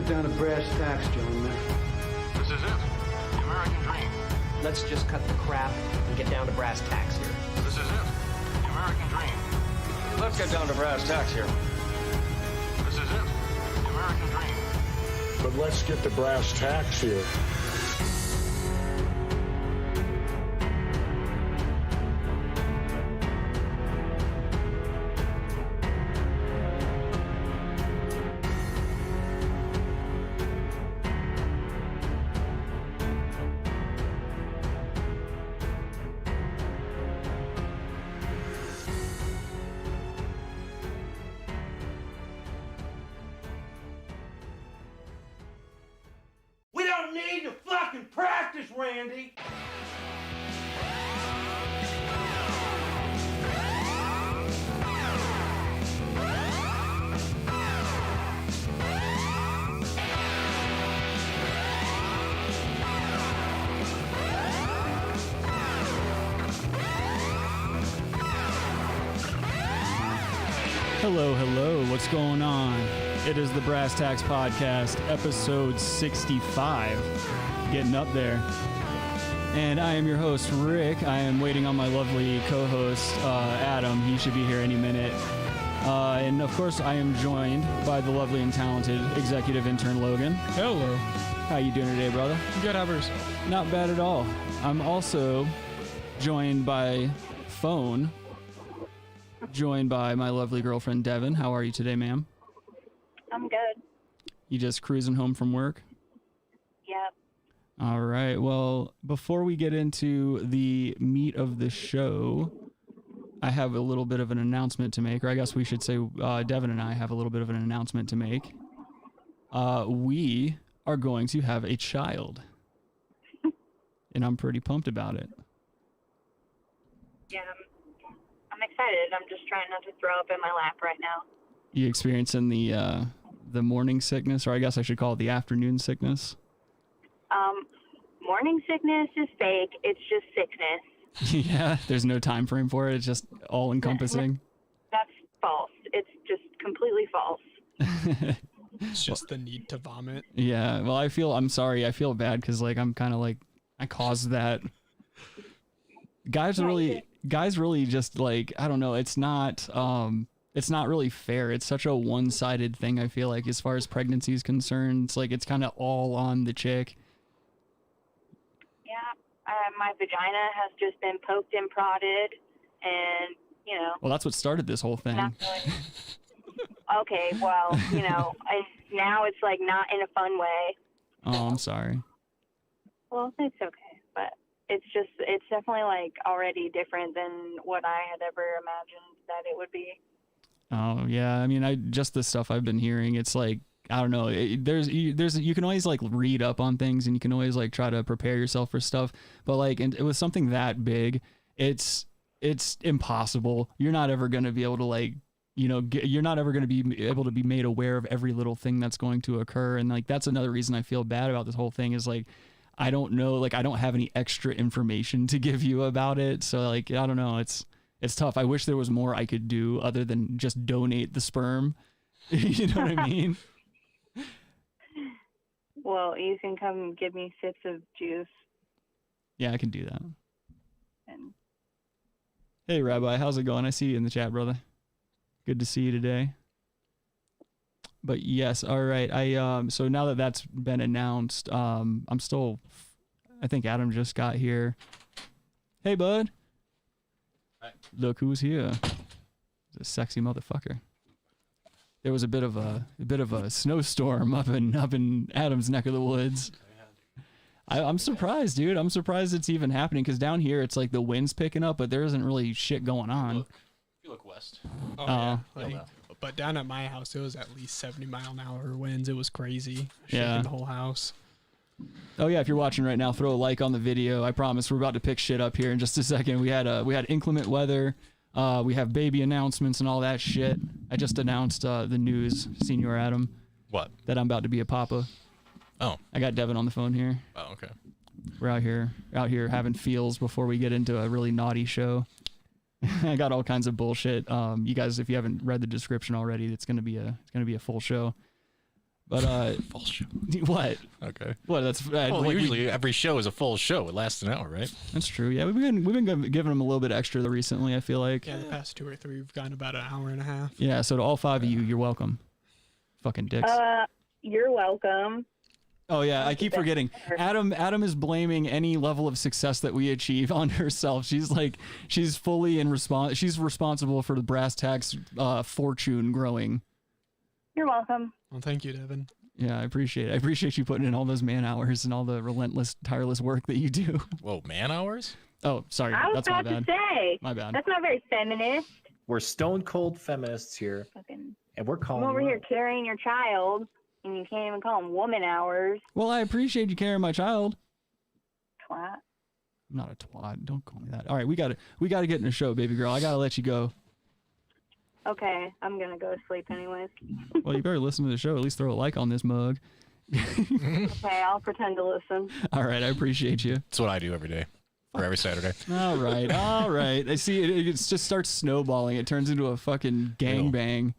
get down to brass tacks, gentlemen. This is it. The American dream. Let's just cut the crap and get down to brass tacks here. This is it. The American dream. Let's get down to brass tacks here. This is it. The American dream. But let's get to brass tacks here. Randy. Hello, what's going on? It is the Brass Tacks Podcast, episode 65, getting up there. And I am your host, Rick. I am waiting on my lovely co-host, Adam. He should be here any minute. And of course, I am joined by the lovely and talented executive intern, Logan. Hello. How you doing today, brother? Good, how about yours? Not bad at all. I'm also joined by phone, joined by my lovely girlfriend, Devin. How are you today, ma'am? I'm good. You just cruising home from work? Yep. All right. Well, before we get into the meat of the show, I have a little bit of an announcement to make, or I guess we should say Devin and I have a little bit of an announcement to make. We are going to have a child, and I'm pretty pumped about it. Yeah, I'm excited. I'm just trying not to throw up in my lap right now. You experiencing the morning sickness, or I guess I should call it the afternoon sickness? Morning sickness is fake. It's just sickness. Yeah, there's no time frame for it. It's just all encompassing. That's false. It's just completely false. It's just the need to vomit. Yeah, well, I'm sorry. I feel bad because I'm kind of I caused that. Guys really just I don't know. It's not really fair. It's such a one-sided thing. I feel like as far as pregnancy is concerned, it's kind of all on the chick. Yeah, my vagina has just been poked and prodded, and Well, that's what started this whole thing. Okay, well, now it's not in a fun way. Oh, I'm sorry. Well, it's okay, but it's definitely already different than what I had ever imagined that it would be. Oh yeah, I mean, just the stuff I've been hearing, it's I don't know. You can always read up on things, and you can always try to prepare yourself for stuff. But and it was something that big, it's impossible. You're not ever gonna be able to you're not ever gonna be able to be made aware of every little thing that's going to occur. And that's another reason I feel bad about this whole thing is I don't know, I don't have any extra information to give you about it. So I don't know. It's tough. I wish there was more I could do other than just donate the sperm. You know what I mean? Well, you can come give me sips of juice. Yeah, I can do that. And hey, Rabbi, how's it going? I see you in the chat, brother. Good to see you today. But yes, all right. So now that that's been announced, I think Adam just got here. Hey, bud. Hi. Look who's here. He's a sexy motherfucker. There was a bit of a snowstorm up in Adam's neck of the woods. I'm surprised, dude. I'm surprised it's even happening because down here it's the wind's picking up, but there isn't really shit going on. If you look west. Oh, yeah. But down at my house, it was at least 70-mile-an-hour winds. It was crazy. Shaking the whole house. Oh yeah, if you're watching right now, throw a like on the video. I promise we're about to pick shit up here in just a second. We had inclement weather. We have baby announcements and all that shit. I just announced the news, Senior Adam. What? That I'm about to be a papa. Oh. I got Devin on the phone here. Oh, okay. We're out here having feels before we get into a really naughty show. I got all kinds of bullshit. You guys, if you haven't read the description already, it's gonna be a full show. But Full show. what? Okay. What? That's Well, like, usually every show is a full show. It lasts an hour, right? that's true. Yeah, we've been giving them a little bit extra recently. I feel like. Yeah, the past 2 or 3, we've gotten about an hour and a half. Yeah. So to all 5 of you, you're welcome. Fucking dicks. You're welcome. Oh yeah, I keep forgetting. Adam is blaming any level of success that we achieve on herself. She's like, she's fully she's responsible for the Brass Tacks fortune growing. You're welcome. Well, thank you, Devin. Yeah, I appreciate it. I appreciate you putting in all those man hours and all the relentless, tireless work that you do. Whoa, man hours? Oh, sorry. I was That's my about bad. to say. My bad. That's not very feminist. We're stone cold feminists here, Fucking. and we're I'm calling over you here out. carrying your child, and you can't even call them woman hours. Well, I appreciate you carrying my child. Twat. I'm not a twat. Don't call me that. All right, we got to get in the show, baby girl. I got to let you go. Okay, I'm gonna go to sleep anyways. Well, you better listen to the show. At least throw a like on this mug. Okay, I'll pretend to listen. All right, I appreciate you. That's what I do every day. Or every Saturday. All right. I see it just starts snowballing. It turns into a fucking gangbang.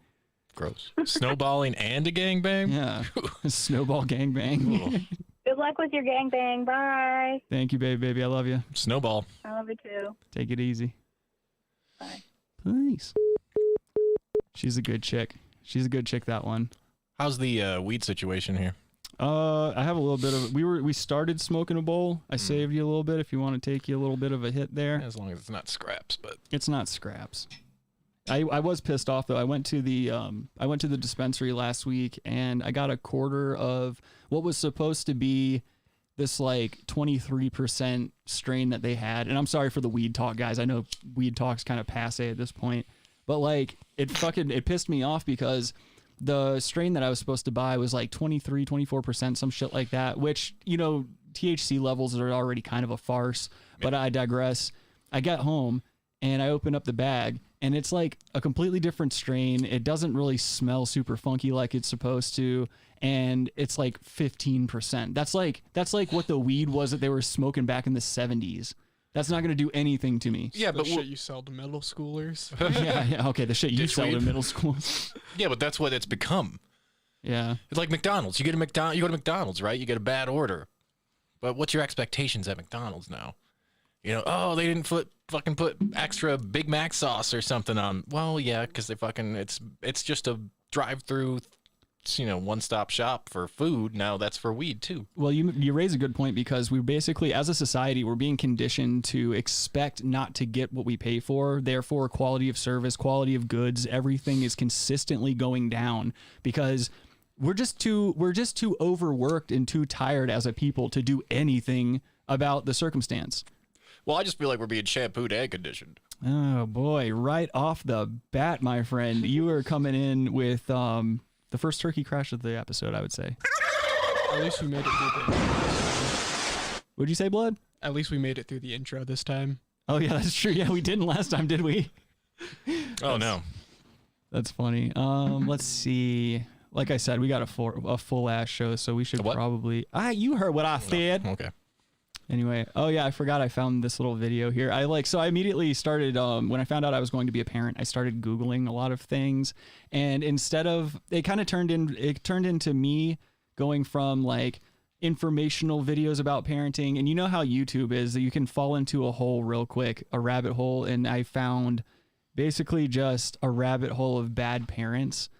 Gross. Snowballing and a gangbang? Yeah. Snowball gangbang. Good luck with your gangbang. Bye. Thank you, baby. I love you. Snowball. I love you too. Take it easy. Bye. Please. She's a good chick. She's a good chick, that one. How's the weed situation here? I have a little bit of we started smoking a bowl. I saved you a little bit if you want to take you a little bit of a hit there. As long as it's not scraps, but It's not scraps. I was pissed off though. I went to the dispensary last week and I got a quarter of what was supposed to be this like 23% strain that they had. And I'm sorry for the weed talk, guys. I know weed talk's kind of passe at this point, but like it pissed me off because the strain that I was supposed to buy was like 23, 24%, some shit like that, which, you know, THC levels are already kind of a farce, but I digress. I got home and I opened up the bag and it's like a completely different strain. It doesn't really smell super funky like it's supposed to. And it's like 15%. That's like what the weed was that they were smoking back in the 70s. That's not going to do anything to me. yeah, The but shit you sell to middle schoolers. yeah, okay, the shit you Ditch sell to weed. middle school. yeah, but that's what it's become. Yeah. It's like McDonald's. You go to McDonald's, right? You get a bad order. But what's your expectations at McDonald's now? You know, oh, they didn't fucking put extra Big Mac sauce or something on. Well, yeah, because they fucking it's just a drive-through, you know, one-stop shop for food. Now that's for weed too. Well, you raise a good point because we basically, as a society, we're being conditioned to expect not to get what we pay for. Therefore, quality of service, quality of goods, everything is consistently going down because we're just too overworked and too tired as a people to do anything about the circumstance. Well, I just feel like we're being shampooed and conditioned. Oh boy, right off the bat, my friend, you are coming in with the first turkey crash of the episode, I would say. At least we made it through the intro. Would you say, Blood? At least we made it through the intro this time. Oh yeah, that's true. Yeah, we didn't last time, did we? Oh no. That's funny. Let's see. Like I said, we got a full ass show, so we should A what? probably. You heard what I said. Okay. Anyway, oh yeah, I forgot I found this little video here. So I immediately started when I found out I was going to be a parent, I started Googling a lot of things, and instead of it turned into me going from like informational videos about parenting, and you know how YouTube is, that you can fall into a hole real quick, a rabbit hole, and I found basically just a rabbit hole of bad parents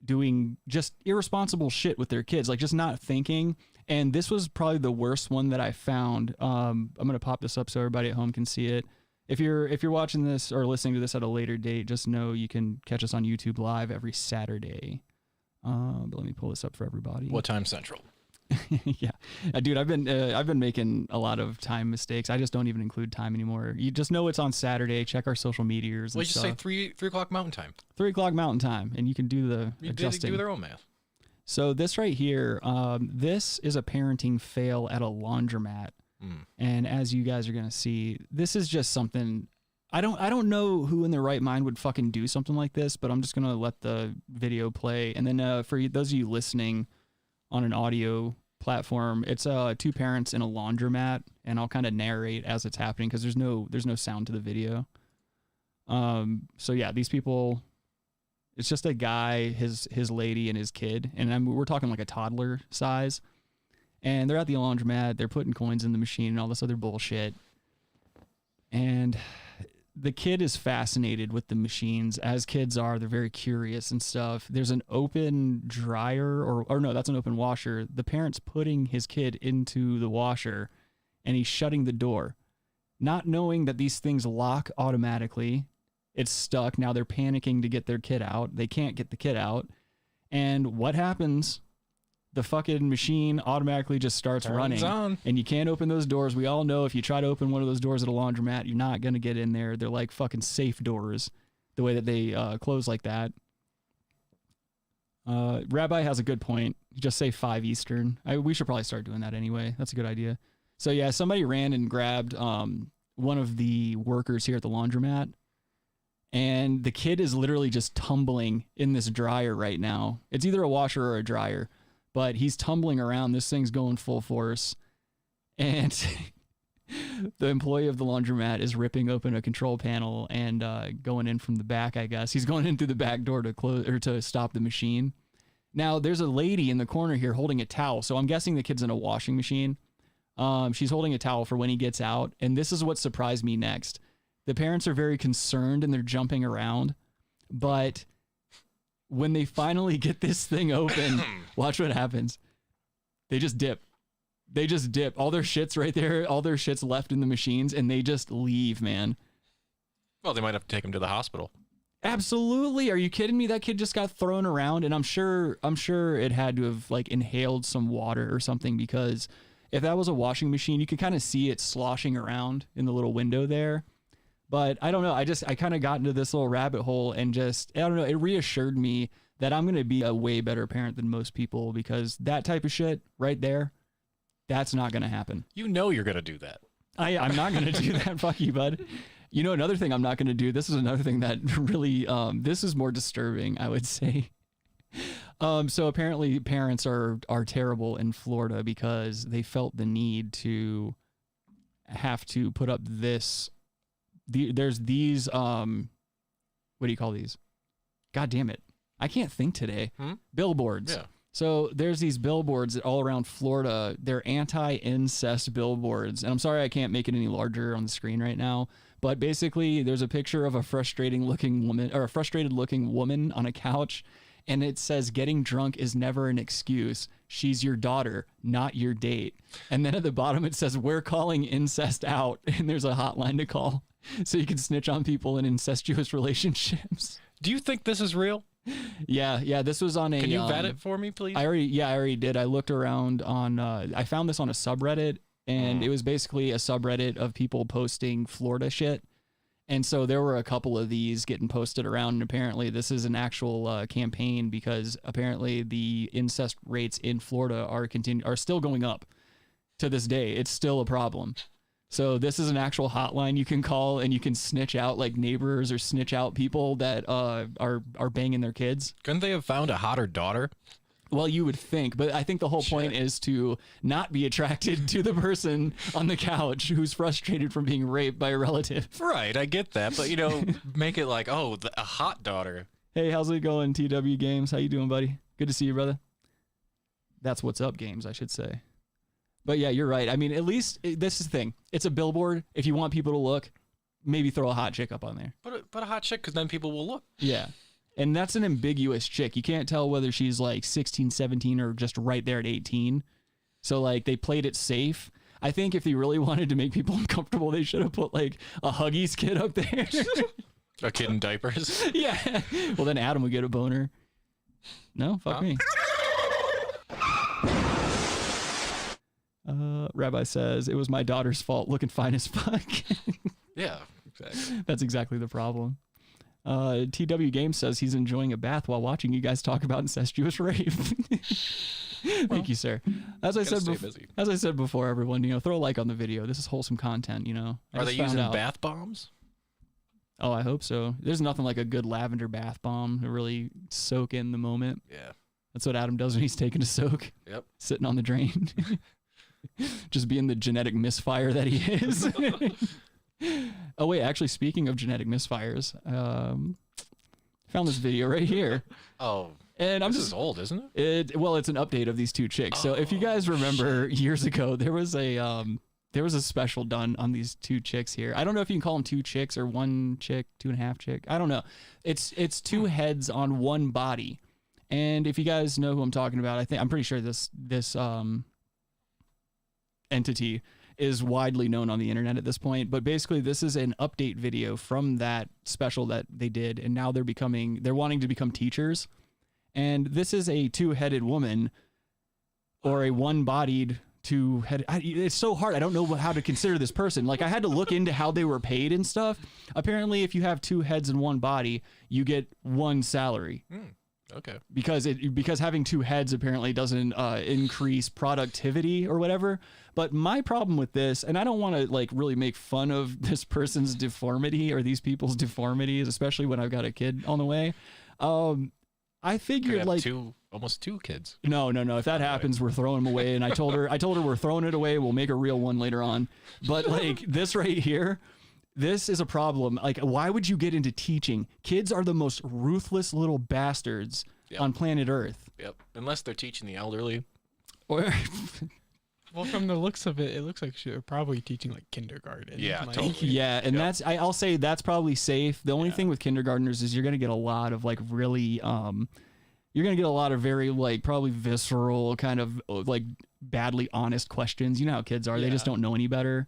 doing just irresponsible shit with their kids, like just not thinking. And this was probably the worst one that I found. I'm going to pop this up so everybody at home can see it. If you're watching this or listening to this at a later date, just know you can catch us on YouTube Live every Saturday. But let me pull this up for everybody. What time central? Yeah, dude, I've been making a lot of time mistakes. I just don't even include time anymore. You just know it's on Saturday. Check our social medias. Well, And you just stuff. say 3 o'clock Mountain Time. 3 o'clock Mountain Time, and you can do the You adjusting. do their own math. So this right here, this is a parenting fail at a laundromat. And as you guys are going to see, this is just something, I don't know who in their right mind would fucking do something like this, but I'm just going to let the video play. And then for those of you listening on an audio platform, it's 2 parents in a laundromat, and I'll kind of narrate as it's happening because there's no sound to the video. So yeah, these people, It's just a guy, his lady, and his kid, and we're talking like a toddler size. And they're at the laundromat. They're putting coins in the machine and all this other bullshit. And the kid is fascinated with the machines, as kids are. They're very curious and stuff. There's an open dryer, or no, that's an open washer. The parent's putting his kid into the washer, and he's shutting the door, not knowing that these things lock automatically. It's stuck. Now they're panicking to get their kid out. They can't get the kid out. And what happens? The fucking machine automatically just starts running. And you can't open those doors. We all know if you try to open one of those doors at a laundromat, you're not going to get in there. They're like fucking safe doors, the way that they close like that. Rabbi has a good point. Just say 5 Eastern. We should probably start doing that anyway. That's a good idea. So yeah, somebody ran and grabbed one of the workers here at the laundromat. And the kid is literally just tumbling in this dryer right now. It's either a washer or a dryer, but he's tumbling around. This thing's going full force. And the employee of the laundromat is ripping open a control panel and going in from the back, I guess. He's going in through the back door to close or to stop the machine. Now, there's a lady in the corner here holding a towel. So I'm guessing the kid's in a washing machine. She's holding a towel for when he gets out. And this is what surprised me next. The parents are very concerned and they're jumping around, but when they finally get this thing open, watch what happens. They just dip. All their shit's right there. All their shit's left in the machines and they just leave, man. Well, they might have to take him to the hospital. Absolutely. Are you kidding me? That kid just got thrown around and I'm sure it had to have like inhaled some water or something, because if that was a washing machine, you could kind of see it sloshing around in the little window there. But I don't know. I kind of got into this little rabbit hole and just, I don't know. It reassured me that I'm going to be a way better parent than most people, because that type of shit right there, that's not going to happen. You know you're going to do that. I'm not going to do that. Fuck you, bud. You know, another thing I'm not going to do. This is another thing that really, this is more disturbing, I would say. So apparently parents are terrible in Florida because they felt the need to have to put up this. There's these, what do you call these? God damn it. I can't think today. Billboards. Yeah. So there's these billboards all around Florida. They're anti-incest billboards. And I'm sorry I can't make it any larger on the screen right now. But basically there's a picture of a frustrated looking woman on a couch. And it says, getting drunk is never an excuse. She's your daughter, not your date. And then at the bottom it says, we're calling incest out. And there's a hotline to call. So you can snitch on people in incestuous relationships. Do you think this is real? Yeah. This was on a. Can you vet it for me, please? I already did. I looked around on. I found this on a subreddit, and it was basically a subreddit of people posting Florida shit. And so there were a couple of these getting posted around, and apparently this is an actual campaign, because apparently the incest rates in Florida are still going up to this day. It's still a problem. So this is an actual hotline you can call, and you can snitch out like neighbors or snitch out people that are banging their kids. Couldn't they have found a hotter daughter? Well, you would think, but I think the whole point is to not be attracted to the person on the couch who's frustrated from being raped by a relative. Right, I get that, but make it like, a hot daughter. Hey, how's it going, TW Games? How you doing, buddy? Good to see you, brother. That's what's up, Games, I should say. But yeah, you're right. I mean, at least this is the thing. It's a billboard. If you want people to look, maybe throw a hot chick up on there. Put a hot chick, because then people will look. Yeah. And that's an ambiguous chick. You can't tell whether she's like 16, 17 or just right there at 18. So like they played it safe. I think if they really wanted to make people uncomfortable, they should have put like a Huggies kid up there. A kid in diapers. Yeah. Well, then Adam would get a boner. No, fuck me. Rabbi says, it was my daughter's fault, looking fine as fuck. Yeah, exactly. That's exactly the problem. TW Games says he's enjoying a bath while watching you guys talk about incestuous rape. Thank you, sir. As I said before, everyone, throw a like on the video. This is wholesome content, Are they using bath bombs? Oh, I hope so. There's nothing like a good lavender bath bomb to really soak in the moment. Yeah. That's what Adam does when he's taking a soak. Yep. Sitting on the drain. Just being the genetic misfire that he is. Oh, wait, actually, speaking of genetic misfires, Found this video right here. Oh, and this is old, isn't it? Well, it's an update of these two chicks. So if you guys remember years ago, there was a special done on these two chicks here. I don't know if you can call them two chicks or one chick, 2.5 chick. I don't know. It's two heads on one body. And if you guys know who I'm talking about, I'm pretty sure this entity is widely known on the internet at this point. But basically, this is an update video from that special that they did, and now they're wanting to become teachers. And this is a two-headed woman, or a one-bodied two-headed. It's so hard. I don't know how to consider this person. Like, I had to look into how they were paid and stuff. Apparently, if you have two heads and one body, you get one salary. Okay. Because having two heads apparently doesn't increase productivity or whatever. But my problem with this, and I don't want to like really make fun of this person's deformity or these people's deformities, especially when I've got a kid on the way. I figured like almost two kids. No. If that happens, we're throwing them away. And I told her we're throwing it away. We'll make a real one later on. But like this right here. This is a problem. Like, why would you get into teaching? Kids are the most ruthless little bastards on planet Earth. Yep. Unless they're teaching the elderly. Or well, from the looks of it, it looks like you're probably teaching like kindergarten. Yeah, like, totally. Yeah, and I'll say that's probably safe. The only thing with kindergartners is you're gonna get a lot of like really you're gonna get a lot of very like probably visceral kind of like badly honest questions. You know how kids are; they just don't know any better.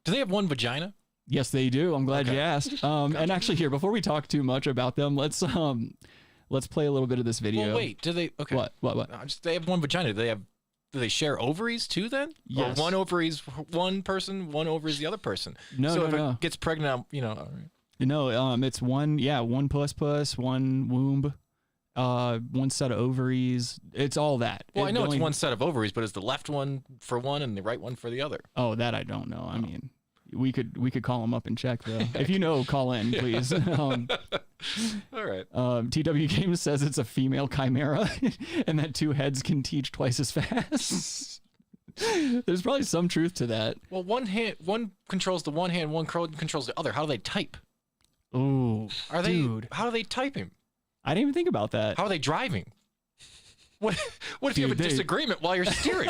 Do they have one vagina? Yes, they do. I'm glad you asked. And actually, here before we talk too much about them, let's play a little bit of this video. Well, wait, do they? Okay. What? No, they have one vagina. Do they share ovaries too? Then, yes. Or one ovaries one person, one ovary is the other person. No, if it gets pregnant, all right. It's one puss, one womb, one set of ovaries. It's all that. Well, I know it's one set of ovaries, but is the left one for one and the right one for the other? Oh, that I don't know. I mean. We could call them up and check though. If you know, call in, please. All right. TW Games says it's a female chimera, and that two heads can teach twice as fast. There's probably some truth to that. Well, one controls the one hand, one controls the other. How do they type? Oh, how do they typing? I didn't even think about that. How are they driving? What if you have a disagreement while you're steering?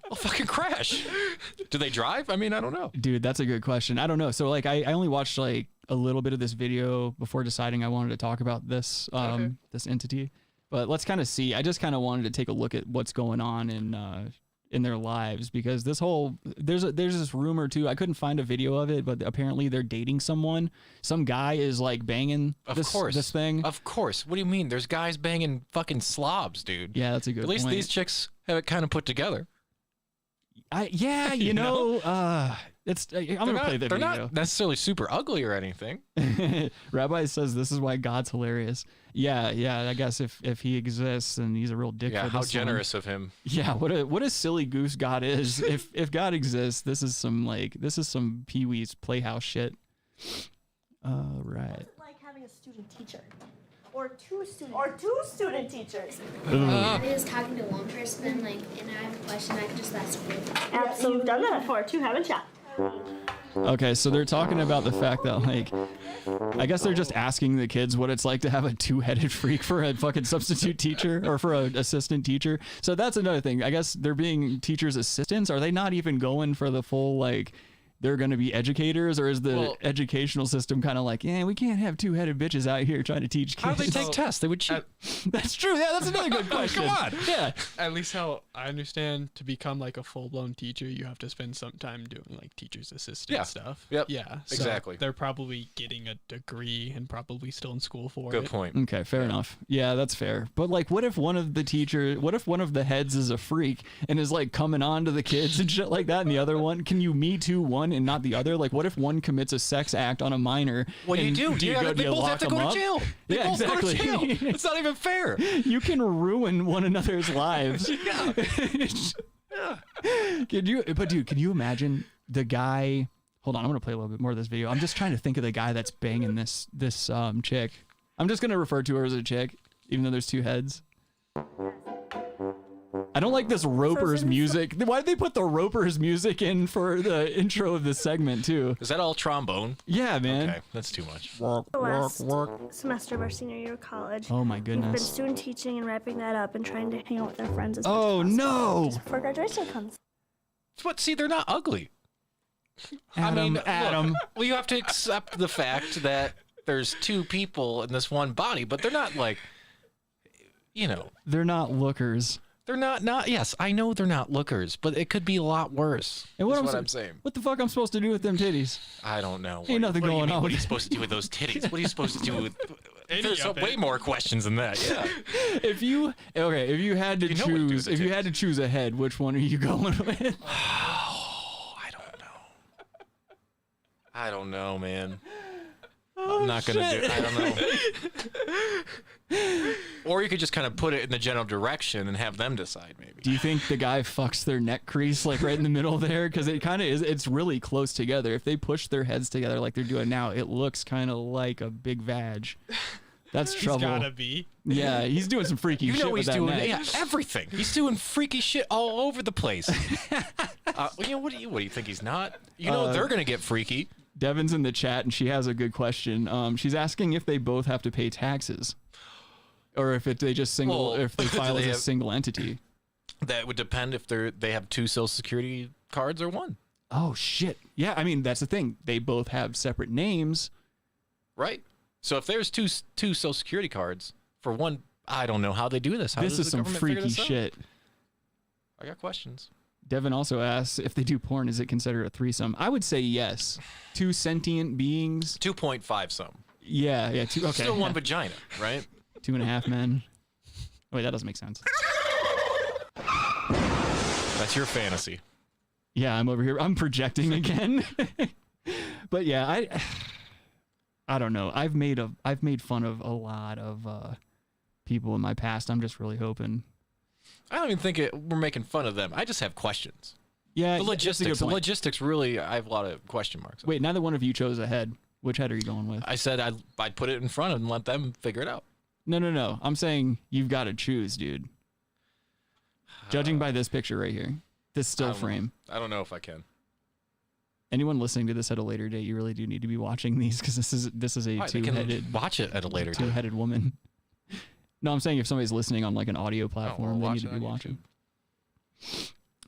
I'll fucking crash. Do they drive? I mean, I don't know. Dude, that's a good question. I don't know. So like I only watched like a little bit of this video before deciding I wanted to talk about this this entity. But let's kind of see. I just kind of wanted to take a look at what's going on in their lives, because this whole there's this rumor too. I couldn't find a video of it, but apparently they're dating someone. Some guy is like banging this thing. Of course. What do you mean? There's guys banging fucking slobs, dude. Yeah, that's a good point. At least these chicks have it kind of put together. You know? It's I'm gonna play the video. They're not necessarily super ugly or anything. Rabbi says this is why God's hilarious. Yeah. I guess if he exists and he's a real dick. Yeah, for how this generous of him. Yeah, what a silly goose God is. if God exists, this is some Pee-wee's Playhouse shit. Right. What's it like having a student teacher? Or two student teachers. It is talking to one person and I have a question I can just ask you. Absolutely. You've done that before too, haven't you? Okay, so they're talking about the fact that like I guess they're just asking the kids what it's like to have a two-headed freak for a fucking substitute teacher or for an assistant teacher. So that's another thing. I guess they're being teachers' assistants. Are they not even going for the full like they're going to be educators, or is the educational system kind of like, we can't have two-headed bitches out here trying to teach kids? How do they take tests? They would cheat. That's true. Yeah, that's another good question. Come on. Yeah. At least how I understand, to become like a full-blown teacher, you have to spend some time doing like teacher's assistant stuff. Yep. Yeah. So exactly. They're probably getting a degree and probably still in school for it. Good point. Okay, fair enough. Yeah, that's fair. But like, what if one of the heads is a freak and is like coming on to the kids and shit like that, and the other one, can you Me Too one and not the other? Like, what if one commits a sex act on a minor? Well, you do. They both have to go to jail. They both exactly. go to jail. It's not even fair. You can ruin one another's lives. Yeah. Can you imagine the guy? Hold on, I'm gonna play a little bit more of this video. I'm just trying to think of the guy that's banging this chick. I'm just gonna refer to her as a chick, even though there's two heads. I don't like this Roper's music. Why did they put the Roper's music in for the intro of this segment too? Is that all trombone? Yeah, man. Okay, that's too much. The last semester of our senior year of college. Oh my We've been goodness. student teaching and wrapping that up and trying to hang out with our friends as Oh much as possible no! just before graduation comes. What? See, they're not ugly. Adam, Look, well, you have to accept the fact that there's two people in this one body, but they're not like, you know. They're not lookers. They're not. Yes, I know they're not lookers, but it could be a lot worse. And what, is what I'm saying. What the fuck I'm supposed to do with them titties? I don't know. Ain't nothing going on. What are you supposed to do with those titties? What are you supposed to do with? There's way more questions than that. Yeah. If you had to choose, if you had to choose a head, which one are you going with? I don't know, man. I'm not gonna do it. I don't know. Or you could just kind of put it in the general direction and have them decide, maybe. Do you think the guy fucks their neck crease like right in the middle there? Because it kind of is. It's really close together. If they push their heads together like they're doing now, it looks kind of like a big vag. That's trouble. He's gotta be. Yeah, he's doing some freaky shit. You know with he's that doing neck. everything. He's doing freaky shit all over the place. You know, what do you think he's not? You know they're gonna get freaky. Devin's in the chat and she has a good question. She's asking if they both have to pay taxes, or if they just single, if they file as a single entity. That would depend if they have two Social Security cards or one. Oh shit! Yeah, I mean that's the thing. They both have separate names, right? So if there's two Social Security cards for one, I don't know how they do this. How this does is the some government figure freaky this out? shit. I got questions. Devin also asks if they do porn, is it considered a threesome? I would say yes. Two sentient beings. 2.5 some. Yeah. Two. Okay. Still one vagina, right? 2.5 men. Wait, that doesn't make sense. That's your fantasy. Yeah, I'm over here. I'm projecting again. But yeah, I don't know. I've made fun of a lot of people in my past. I'm just really hoping. I don't even think we're making fun of them. I just have questions. Yeah, the logistics really, I have a lot of question marks. Wait, neither one of you chose a head. Which head are you going with? I said I'd put it in front and let them figure it out. No. I'm saying you've got to choose, dude. Judging by this picture right here, this still frame. I don't know if I can. Anyone listening to this at a later date, you really do need to be watching these because this is a two-headed. Watch it at a later date. Two-headed woman. No, I'm saying if somebody's listening on like an audio platform, they need to be watching.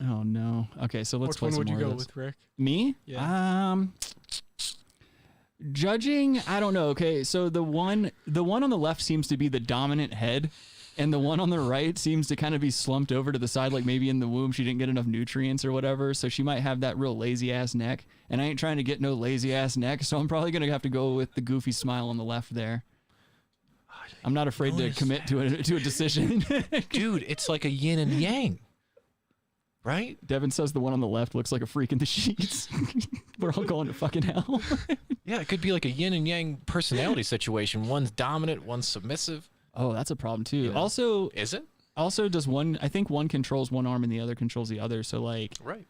Oh no. Okay, so let's play some more. Which one would you go with, Rick? Me? Yeah. Judging, I don't know. Okay, so the one on the left seems to be the dominant head, and the one on the right seems to kind of be slumped over to the side, like maybe in the womb she didn't get enough nutrients or whatever, so she might have that real lazy ass neck. And I ain't trying to get no lazy ass neck, so I'm probably gonna have to go with the goofy smile on the left there. I'm not afraid to commit to a decision. Dude, it's like a yin and yang. Right? Devin says the one on the left looks like a freak in the sheets. We're all going to fucking hell. Yeah, it could be like a yin and yang personality situation. One's dominant, one's submissive. Oh, that's a problem too. Yeah. Also, is it? Also, does one? I think one controls one arm and the other controls the other. So like, right.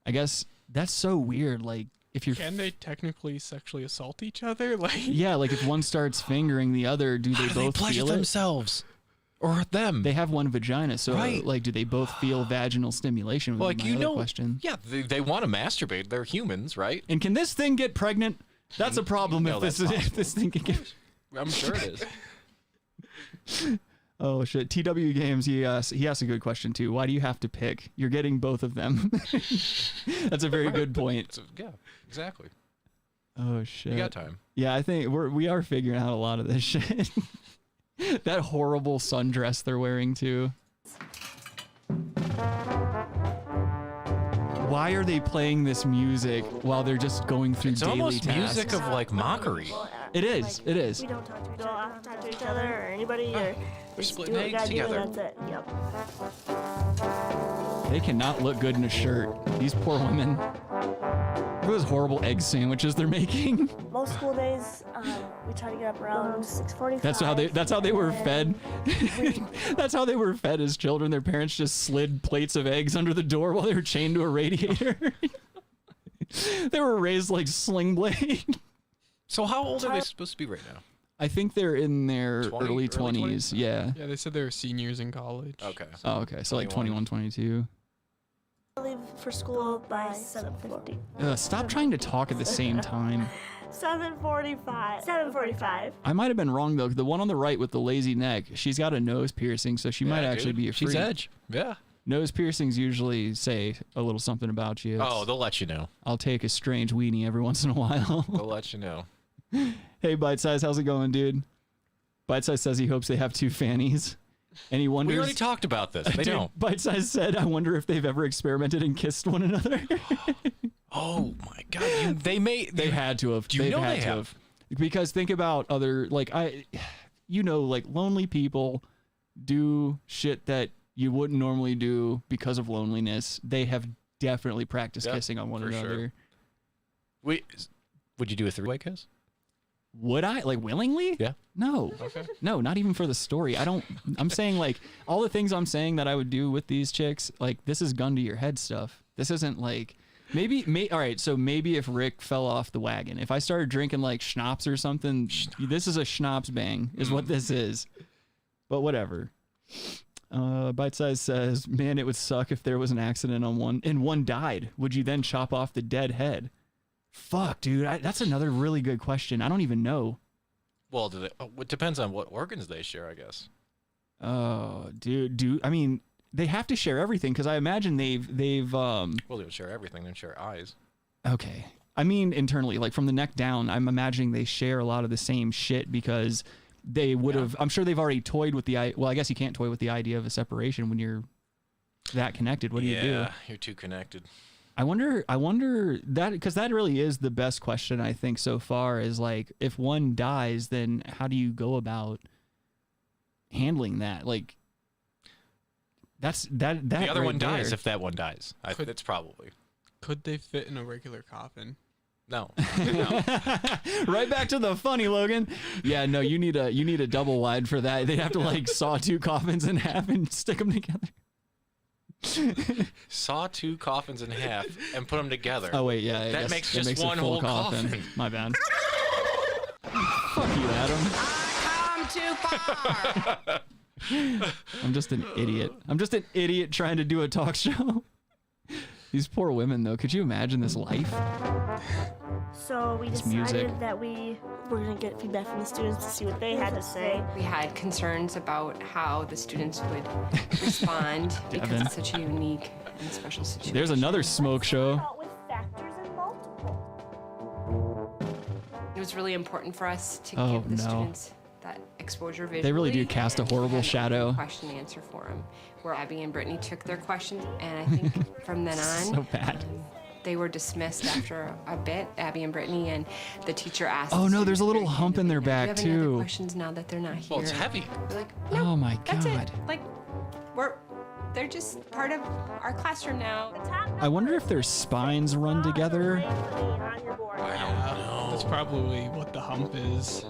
I guess that's so weird. Like, if you're can they technically sexually assault each other? Like, yeah, like if one starts fingering the other, do they both feel it themselves? Or them. They have one vagina, so right. like, do they both feel vaginal stimulation? Well, like, question. Yeah, they want to masturbate. They're humans, right? And can this thing get pregnant? That's a problem. No, if this thing can get. I'm sure it is. Oh shit! TW Games. He asked a good question too. Why do you have to pick? You're getting both of them. That's a very good point. Yeah, exactly. Oh shit! You got time. Yeah, I think we are figuring out a lot of this shit. That horrible sundress they're wearing too. Why are they playing this music while they're just going through daily tasks? It's almost music of like mockery. It is. It is. We don't talk to each other or anybody, or we're just splitting do what we eggs gotta do, together. and that's it. Yep. They cannot look good in a shirt. These poor women. Look at those horrible egg sandwiches they're making. Most school days, we try to get up around 6:45. That's how they were fed. That's how they were fed as children. Their parents just slid plates of eggs under the door while they were chained to a radiator. They were raised like Sling Blade. So how old are they supposed to be right I think they're in their 20, early 20s. Yeah. Yeah, they said they were seniors in college. Okay. Oh, okay. So like 21, 22. I leave for school by 7:50. Stop trying to talk at the same time. 7:45. 7:45. I might have been wrong though. The one on the right with the lazy neck, she's got a nose piercing, so she might actually be a freak. She's edge. Yeah. Nose piercings usually say a little something about you. Oh, they'll let you know. I'll take a strange weenie every once in a while. They'll let you know. Hey, Bite Size, how's it going, dude? Bite Size says he hopes they have 2 fannies. And he wonders. We already talked about this. They don't. Bite Size said, I wonder if they've ever experimented and kissed one another. Oh, my God. They had to have. You know they have. Because think about other, like, like lonely people do shit that you wouldn't normally do because of loneliness. They have definitely practiced kissing on one another. Sure. Would you do a 3-way kiss? Would I? Like, willingly? Yeah. No. Okay. No, not even for the story. I'm saying, like, all the things I'm saying that I would do with these chicks, like, this is gun to your head stuff. This isn't, like, all right, so maybe if Rick fell off the wagon, if I started drinking, like, schnapps or something, this is a schnapps bang, is what this is. But whatever. Bite Size says, man, it would suck if there was an accident on one, and one died. Would you then chop off the dead head? Fuck, dude. That's another really good question. I don't even know. Well, it depends on what organs they share, I guess. Oh, dude. I mean, they have to share everything because I imagine they've. Well, they would share everything. They share eyes. Okay. I mean, internally, like from the neck down, I'm imagining they share a lot of the same shit because they would have. I'm sure they've already toyed with the. Well, I guess you can't toy with the idea of a separation when you're that connected. What do you do? Yeah, you're too connected. I wonder that, because that really is the best question I think so far, is like, if one dies, then how do you go about handling that? Like, that's that the other right one dies there. if that one dies. It's probably. Could they fit in a regular coffin? No. Right back to the funny, Logan. Yeah, no, you need a double wide for that. They'd have to like saw 2 coffins in half and stick them together. Saw 2 coffins in half and put them together. Oh wait, yeah, that makes just one whole coffin. My bad. Fuck you, Adam. I come too far. I'm just an idiot. I'm just an idiot trying to do a talk show. These poor women, though. Could you imagine this life? So we decided that we were going to get feedback from the students to see what they had to say. We had concerns about how the students would respond because it's such a unique and special situation. There's another smoke show. With factors and multiple. It was really important for us to give the students that exposure visually. They really do cast a horrible shadow. Question and answer for them, where Abby and Brittany took their questions, and I think from then on, so bad. They were dismissed after a bit, Abby and Brittany, and the teacher asked. Oh no, there's a little hump in their back do you have any other too. Questions now that they're not here. Well, it's heavy. We're like, no, oh my that's god. it. Like, they're just part of our classroom now. I wonder if their spines run together. I don't know. That's probably what the hump is.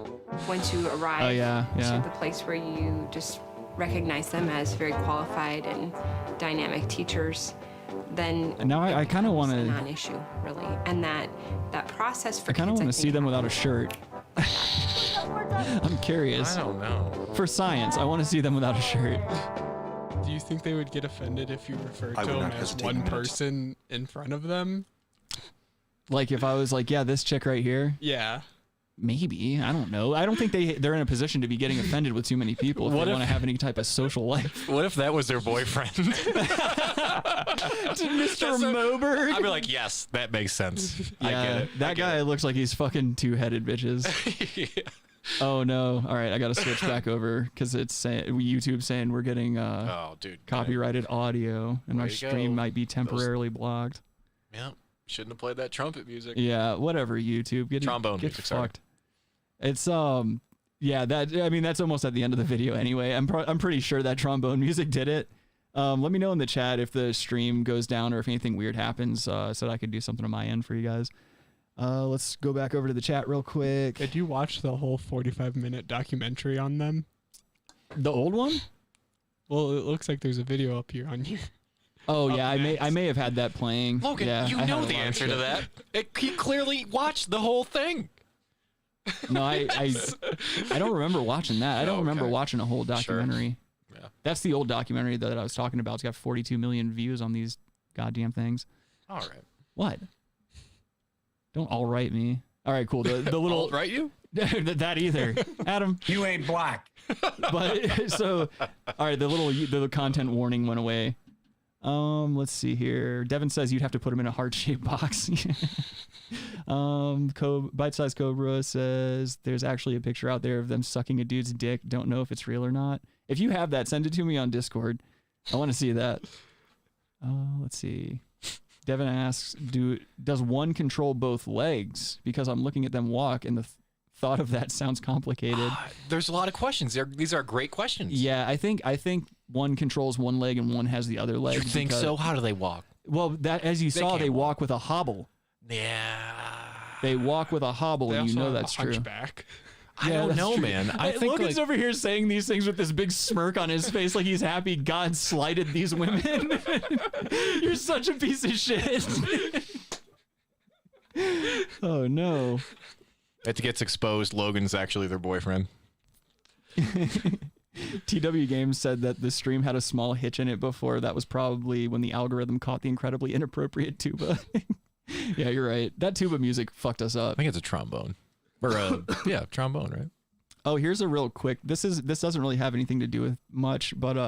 Once you arrive yeah. to the place where you just recognize them as very qualified and dynamic teachers, then And now I kind of want it's a to. non-issue, really. And that process for I kind of kids, want to see them without a shirt. I'm curious. I don't know. For science, I want to see them without a shirt. Do you think they would get offended if you referred to them as one person in front of them? Like if I was like, yeah, this chick right here. Yeah. Maybe. I don't know. I don't think they're in a position to be getting offended with too many people if they want to have any type of social life. What if that was their boyfriend? Mr. Moberg? I'd be like, yes, that makes sense. Yeah, I get it. That guy looks like he's fucking 2-headed bitches. Yeah. Oh no. All right, I got to switch back over because it's YouTube saying we're getting copyrighted audio and Way our to stream go. might be temporarily blocked. Yeah. Shouldn't have played that trumpet music. Yeah, whatever, YouTube. Trombone get music, sorry. fucked. It's yeah, that's almost at the end of the video anyway. I'm pretty sure that trombone music did it. Let me know in the chat if the stream goes down or if anything weird happens, so that I could do something on my end for you guys. Let's go back over to the chat real quick. Did you watch the whole 45-minute documentary on them? The old one? Well, it looks like there's a video up here on you. Oh yeah, I may have had that playing. Logan, yeah, you know the answer to that. He clearly watched the whole thing. No, I don't remember watching that. I don't remember watching a whole documentary. Sure. Yeah. That's the old documentary that I was talking about. It's got 42 million views on these goddamn things. All right. What? Don't all right me. All right, cool. The little all right you? That either. Adam, you ain't black. But so, all right, the content warning went away. Let's see here. Devin says you'd have to put him in a heart-shaped box. Bite-sized Cobra says there's actually a picture out there of them sucking a dude's dick. Don't know if it's real or not. If you have that, send it to me on Discord. I want to see that. Let's see. Devin asks, does one control both legs? Because I'm looking at them walk, and the thought of that sounds complicated. There's a lot of questions. These are great questions. Yeah, I think one controls one leg and one has the other leg. You think so? How do they walk? Well, that as you saw, they walk with a hobble. Yeah. They walk with a hobble, and you know that's true. Hunchback. I don't know, man. I think Logan's over here saying these things with this big smirk on his face, like he's happy God slighted these women. You're such a piece of shit. Oh no! It gets exposed. Logan's actually their boyfriend. TW Games said that the stream had a small hitch in it before. That was probably when the algorithm caught the incredibly inappropriate tuba. Yeah, you're right. That tuba music fucked us up. I think it's a trombone. Or yeah, trombone, right? Oh, here's a real quick. This doesn't really have anything to do with much, but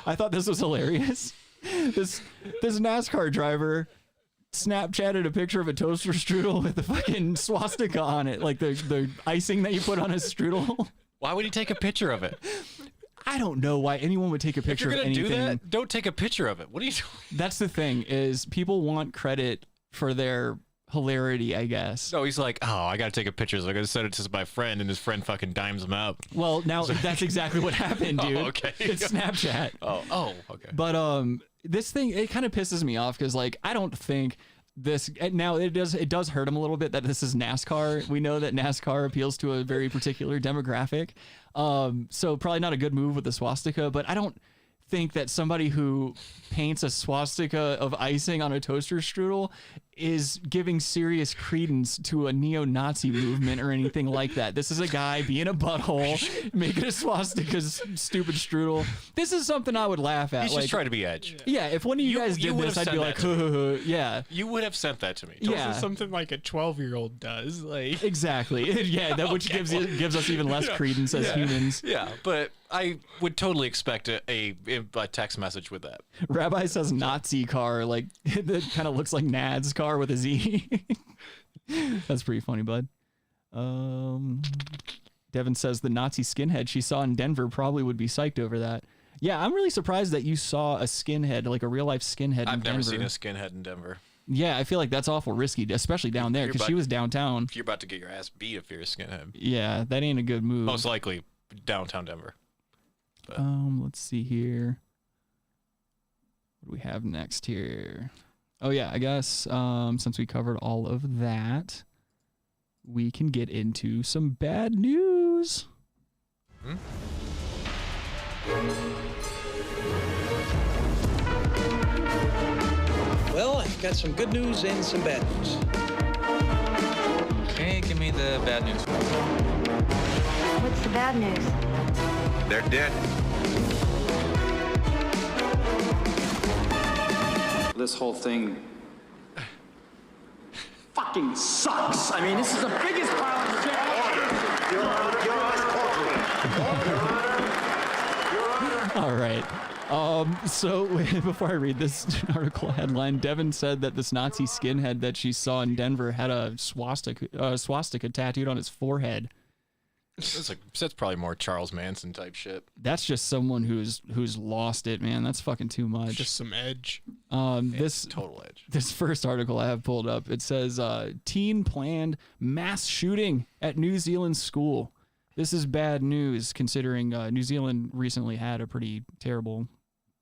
I thought this was hilarious. This NASCAR driver Snapchatted a picture of a toaster strudel with the fucking swastika on it, like the icing that you put on a strudel. Why would he take a picture of it? I don't know why anyone would take a picture of anything. If you're gonna do that, don't take a picture of it. What are you doing? That's the thing, is people want credit for their hilarity, I guess. No, he's like, oh, I gotta take a picture, so I gotta send it to my friend, and his friend fucking dimes him out. Well, now that's exactly what happened, dude. Oh, okay. It's Snapchat. Oh, okay. But this thing, it kind of pisses me off because, like, I don't think this now it does hurt him a little bit that this is NASCAR. We know that NASCAR appeals to a very particular demographic. So probably not a good move with the swastika, but I don't think that somebody who paints a swastika of icing on a toaster strudel is giving serious credence to a neo-Nazi movement or anything like that. This is a guy being a butthole, making a swastika stupid strudel. This is something I would laugh at. He's just trying to be edge. Yeah, if one of you guys did this, I'd be like, yeah. You would have sent that to me. Yeah. This is something like a 12-year-old does. Like exactly. Yeah, that which gives us even less credence as humans. Yeah, but I would totally expect a text message with that. Rabbi says Nazi car, like that kind of looks like Nad's car with a Z. That's pretty funny, bud. Devin says the Nazi skinhead she saw in Denver probably would be psyched over that. Yeah, I'm really surprised that you saw a skinhead, like a real life skinhead in Denver. I've never seen a skinhead in Denver. Yeah, I feel like that's awful risky, especially down there, because she was downtown. You're about to get your ass beat if you're a skinhead. Yeah, that ain't a good move. Most likely downtown Denver. But. Let's see here. What do we have next here? Oh yeah, I guess since we covered all of that, we can get into some bad news. Well, I've got some good news and some bad news. Okay, give me the bad news. What's the bad news? They're dead. This whole thing fucking sucks. I mean, this is the biggest pile of shit. All right. So before I read this article headline, Devin said that this Nazi skinhead that she saw in Denver had a swastika tattooed on his forehead. That's probably more Charles Manson type shit. That's just someone who's lost it, man. That's fucking too much. Just some edge. This total edge. This first article I have pulled up, it says teen planned mass shooting at New Zealand school. This is bad news considering New Zealand recently had a pretty terrible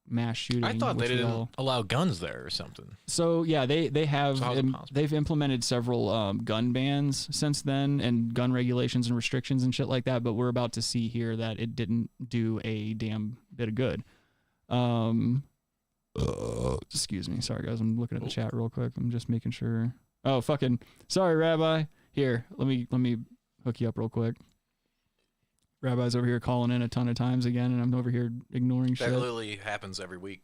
mass shooting. I thought they didn't allow guns there or something. So yeah, they have they've implemented several gun bans since then and gun regulations and restrictions and shit like that. But we're about to see here that it didn't do a damn bit of good. Excuse me, sorry guys, I'm looking at the chat real quick. I'm just making sure. Oh fucking sorry, Rabbi. Here, let me hook you up real quick. Rabbi's over here calling in a ton of times again, and I'm over here ignoring shit. That literally happens every week.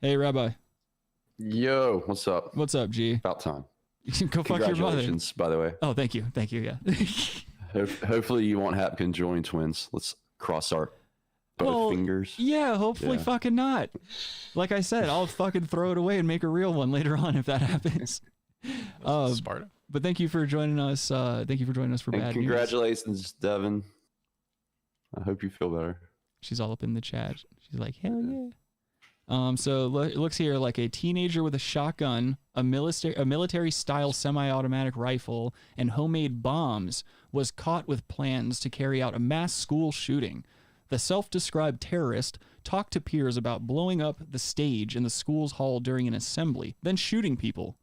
Hey, Rabbi. Yo, what's up? What's up, G? About time. Go fuck your mother. Congratulations, by the way. Oh, thank you. Thank you, yeah. Hopefully you won't have conjoined twins. Let's cross our both fingers. Yeah, hopefully fucking not. Like I said, I'll fucking throw it away and make a real one later on if that happens. Sparta. But thank you for joining us. Thank you for joining us for Bad News. Congratulations, Devin. I hope you feel better. She's all up in the chat. She's like, hell yeah. So it looks here like a teenager with a shotgun, a military-style semi-automatic rifle, and homemade bombs was caught with plans to carry out a mass school shooting. The self-described terrorist talked to peers about blowing up the stage in the school's hall during an assembly, then shooting people.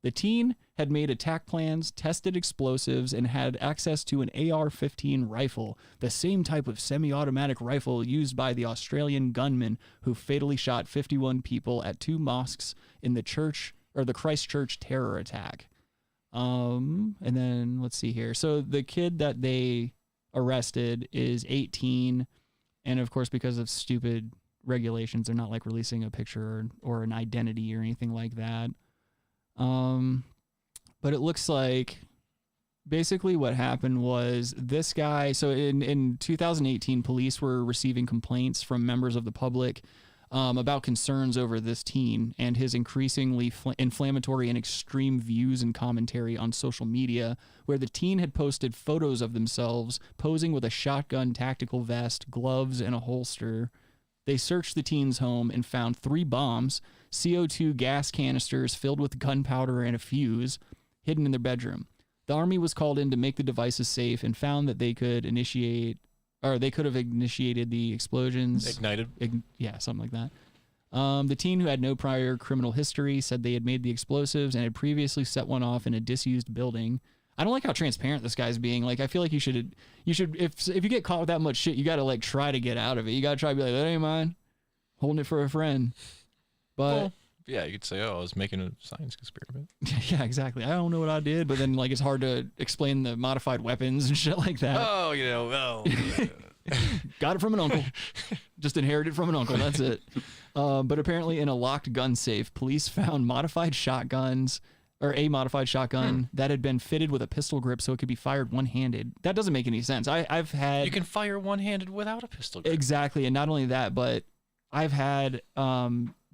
The teen had made attack plans, tested explosives, and had access to an AR-15 rifle, the same type of semi-automatic rifle used by the Australian gunman who fatally shot 51 people at 2 mosques in the Christchurch terror attack. And then let's see here. So the kid that they arrested is 18, and of course, because of stupid regulations, they're not like releasing a picture or an identity or anything like that. But it looks like basically what happened was this guy, so in 2018, police were receiving complaints from members of the public about concerns over this teen and his increasingly inflammatory and extreme views and commentary on social media, where the teen had posted photos of themselves posing with a shotgun, tactical vest, gloves, and a holster. They searched the teen's home and found 3 bombs, CO2 gas canisters filled with gunpowder and a fuse, hidden in their bedroom. The army was called in to make the devices safe and found that they could have initiated the explosions. Ignited. Yeah, something like that. The teen, who had no prior criminal history, said they had made the explosives and had previously set one off in a disused building. I don't like how transparent this guy's being. Like, I feel like you should, if you get caught with that much shit, you got to like try to get out of it. You got to try to be like, that ain't mine. Holding it for a friend. But well, yeah, you could say, oh, I was making a science experiment. Yeah, exactly. I don't know what I did, but then like it's hard to explain the modified weapons and shit like that. Oh, Got it from an uncle. Just inherited from an uncle. That's it. But apparently in a locked gun safe, police found a modified shotgun that had been fitted with a pistol grip so it could be fired one-handed. That doesn't make any sense. I've had... You can fire one-handed without a pistol grip. Exactly. And not only that, but I've had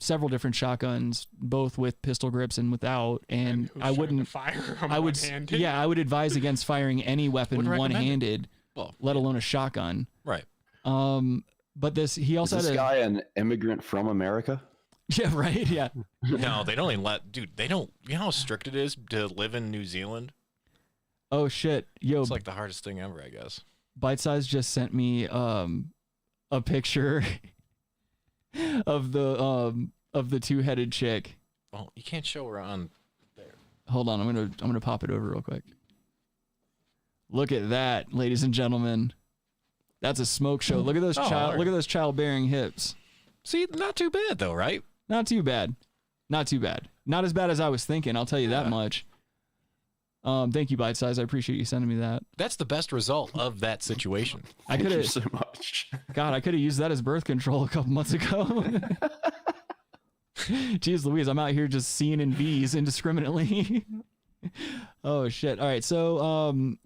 several different shotguns, both with pistol grips and without, and I wouldn't fire them I would one-handed? Yeah, I would advise against firing any weapon Wouldn't recommend one-handed, well, let alone a shotgun. Right. But he also Is this had guy an immigrant from America? Yeah, right. Yeah. No, they don't even they don't, you know how strict it is to live in New Zealand? Oh shit. Yo, it's like the hardest thing ever, I guess. Bite Size just sent me a picture of the two-headed chick. Well, you can't show her on there. Hold on, I'm gonna pop it over real quick. Look at that, ladies and gentlemen. That's a smoke show. Look at those look at those childbearing hips. See, not too bad though, right? Not too bad. Not too bad. Not as bad as I was thinking, I'll tell you that much. Thank you, Bite Size. I appreciate you sending me that. That's the best result of that situation. Thank you so much. God, I could have used that as birth control a couple months ago. Jeez Louise, I'm out here just seeing in V's indiscriminately. Oh shit. All right, so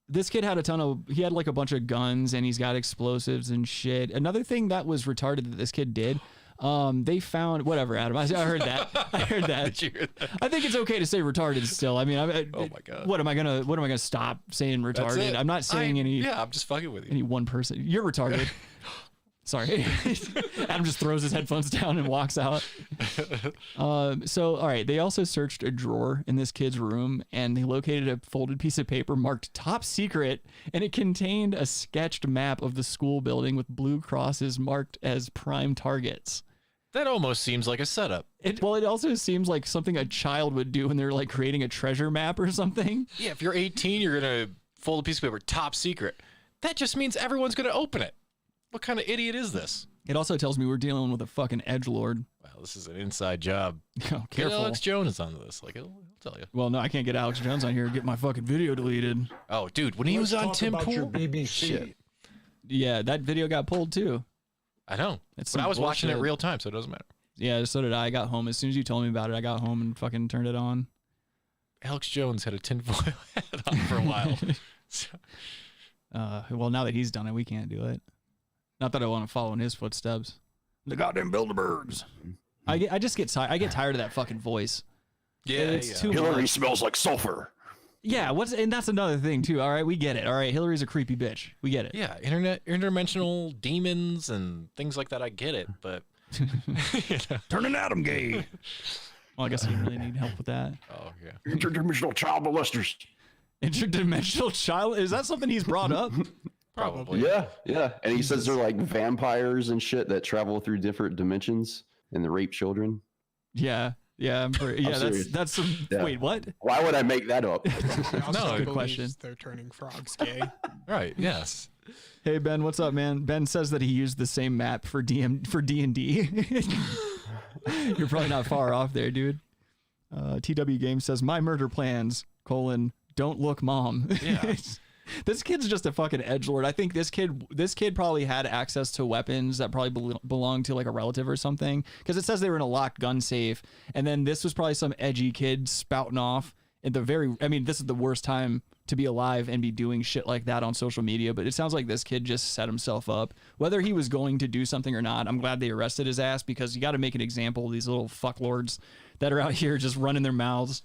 this kid had he had like a bunch of guns and he's got explosives and shit. Another thing that was retarded that this kid did, they found whatever, Adam. I heard that. I heard that. Did you hear that? I think it's okay to say retarded still. I mean, oh my god. What am I gonna stop saying retarded? I'm not saying any. Yeah, I'm just fucking with you. Any one person. You're retarded. Sorry. Adam just throws his headphones down and walks out. So, all right. They also searched a drawer in this kid's room and they located a folded piece of paper marked top secret, and it contained a sketched map of the school building with blue crosses marked as prime targets. That almost seems like a setup. It also seems like something a child would do when they're like creating a treasure map or something. Yeah, if you're 18, you're going to fold a piece of paper, top secret. That just means everyone's going to open it. What kind of idiot is this? It also tells me we're dealing with a fucking edgelord. Well, this is an inside job. Oh, Get careful. Alex Jones onto this. Like, he'll tell you. Well, no, I can't get Alex Jones on here and get my fucking video deleted. Oh, dude, when he was on Tim Pool, BBC. Yeah, that video got pulled too. I know. It's But some I was watching it bullshit. real time, so it doesn't matter. Yeah, so did I. I got home as soon as you told me about it. I got home and fucking turned it on. Alex Jones had a tinfoil hat on for a while. Well, now that he's done it, we can't do it. Not that I want to follow in his footsteps. The goddamn Bilderbergs. I get tired of that fucking voice. Yeah, it's too Hillary much. smells like sulfur. Yeah, and that's another thing too. All right, we get it. All right, Hillary's a creepy bitch. We get it. Yeah, interdimensional demons and things like that. I get it, but Turn an atom gay. Well, I guess you really need help with that. Oh yeah. Interdimensional child molesters. Interdimensional child? Is that something he's brought up? Probably. Yeah. And he says they're like vampires and shit that travel through different dimensions and they rape children. Yeah. I'm serious. that's some. Yeah. Wait, what? Why would I make that up? No, good question. They're turning frogs gay. Right. Yes. Hey Ben, what's up, man? Ben says that he used the same map for D&D. You're probably not far off there, dude. TW Game says my murder plans: don't look mom. Yeah. This kid's just a fucking edgelord. I think this kid probably had access to weapons that probably belonged to like a relative or something, because it says they were in a locked gun safe, and then this was probably some edgy kid spouting off at this is the worst time to be alive and be doing shit like that on social media, but it sounds like this kid just set himself up. Whether he was going to do something or not, I'm glad they arrested his ass, because you got to make an example of these little fucklords that are out here just running their mouths.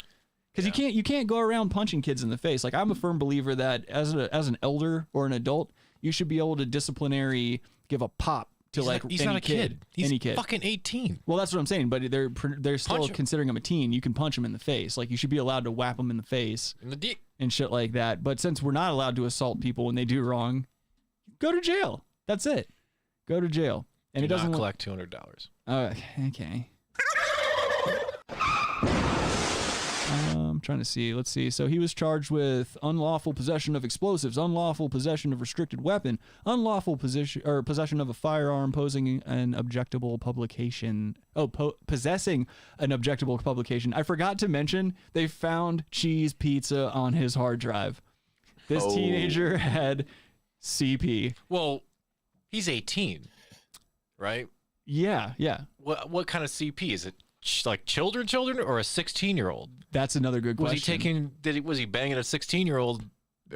Because you can't go around punching kids in the face. Like, I'm a firm believer that as an elder or an adult, you should be able to give a pop to he's any not a kid. He's any kid. fucking 18. Well, that's what I'm saying. But they're still considering him a teen. You can punch him in the face. Like, you should be allowed to whap him in the face In the dick. and shit like that. But since we're not allowed to assault people when they do wrong, go to jail. That's it. Go to jail. And Do it doesn't not collect $200. Okay. I'm trying to see. Let's see. So he was charged with unlawful possession of explosives, unlawful possession of restricted weapon, unlawful possession of a firearm, posing an objectable publication. Possessing an objectable publication. I forgot to mention they found cheese pizza on his hard drive. This teenager had CP. Well, he's 18, right? Yeah. What kind of CP is it? Like children, or a 16-year-old? That's another good question. Was he banging a 16-year-old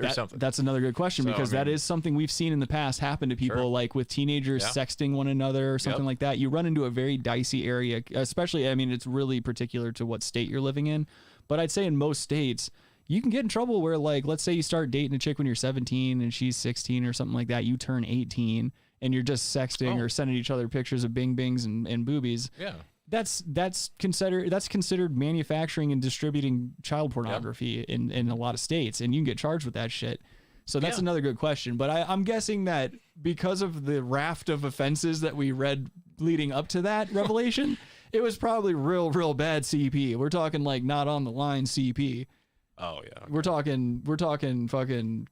or something? That's another good question, because that is something we've seen in the past happen to people, like with teenagers sexting one another or something like that. You run into a very dicey area, especially, it's really particular to what state you're living in. But I'd say in most states, you can get in trouble where, like, let's say you start dating a chick when you're 17 and she's 16 or something like that. You turn 18 and you're just sexting or sending each other pictures of bing bings and boobies. Yeah. That's considered manufacturing and distributing child pornography in a lot of states, and you can get charged with that shit. So that's another good question. But I'm guessing that because of the raft of offenses that we read leading up to that revelation, it was probably real bad CP. We're talking like not on the line CP. Oh yeah. Okay. We're talking fucking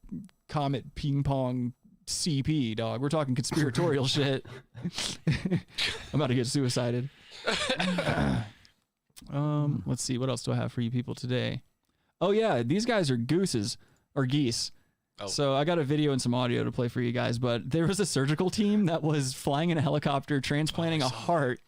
Comet Ping Pong CP, dog. We're talking conspiratorial shit. I'm about to get suicided. Let's see, what else do I have for you people today? Oh yeah, these guys are geese. So I got a video and some audio to play for you guys, but there was a surgical team that was flying in a helicopter transplanting a heart.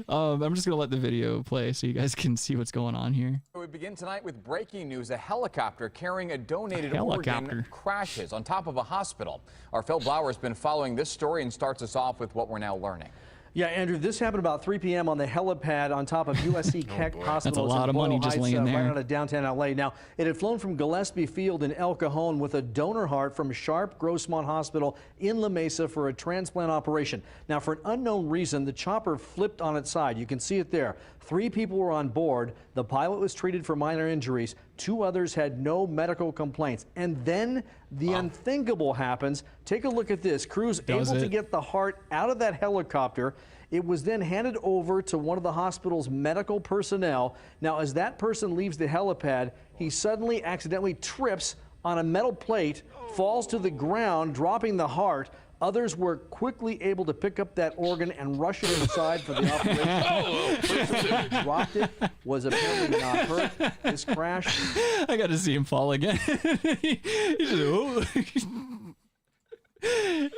I'm just gonna let the video play so you guys can see what's going on here. We begin tonight with breaking news. A helicopter carrying a donated organ crashes on top of a hospital. Our Phil Blauer has been following this story and starts us off with what we're now learning. Yeah, Andrew, this happened about 3 p.m. on the helipad on top of USC Keck Hospital. That's a lot of money just laying there. Right out of downtown L.A. Now, it had flown from Gillespie Field in El Cajon with a donor heart from Sharp Grossmont Hospital in La Mesa for a transplant operation. Now, for an unknown reason, the chopper flipped on its side. You can see it there. 3 people were on board. The pilot was treated for minor injuries. 2 others had no medical complaints. And then the unthinkable happens. Take a look at this. Crews able to get the heart out of that helicopter. It was then handed over to one of the hospital's medical personnel. Now, as that person leaves the helipad, he suddenly accidentally trips on a metal plate, falls to the ground, dropping the heart. Others were quickly able to pick up that organ and rush it inside for the operation. The person who dropped it was apparently not hurt. This crash. I got to see him fall again. He just, oh.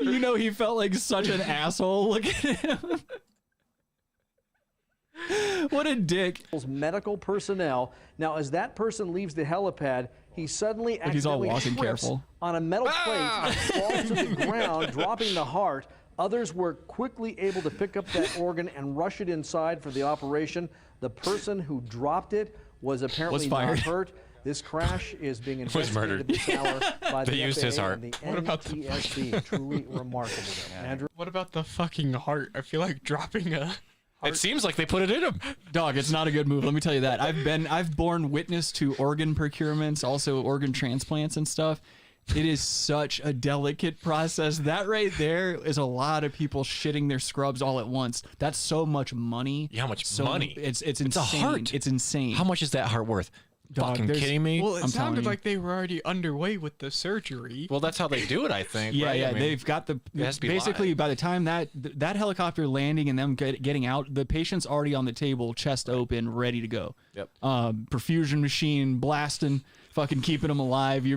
You know, he felt like such an asshole. Look at him. What a dick. Medical personnel. Now, as that person leaves the helipad, he suddenly accidentally trips on a metal plate, falls to the ground, dropping the heart. Others were quickly able to pick up that organ and rush it inside for the operation. The person who dropped it was apparently not hurt. This crash is being investigated this hour by the FAA and the NSFW. Truly remarkable. Andrew? What about the fucking heart? I feel like dropping a... It seems like they put it in him. Dog, it's not a good move. Let me tell you that. I've borne witness to organ procurements, also organ transplants and stuff. It is such a delicate process. That right there is a lot of people shitting their scrubs all at once. That's so much money. Yeah, how much money? It's insane. It's a heart. It's insane. How much is that heart worth? Dog, fucking kidding me? Well, it sounded like they were already underway with the surgery. Well, that's how they do it, I think. Yeah, right? yeah. I mean, They've got the it has to be basically live. by the time that helicopter landing and them getting out, the patient's already on the table, chest open, ready to go. Yep. Perfusion machine blasting, fucking keeping them alive.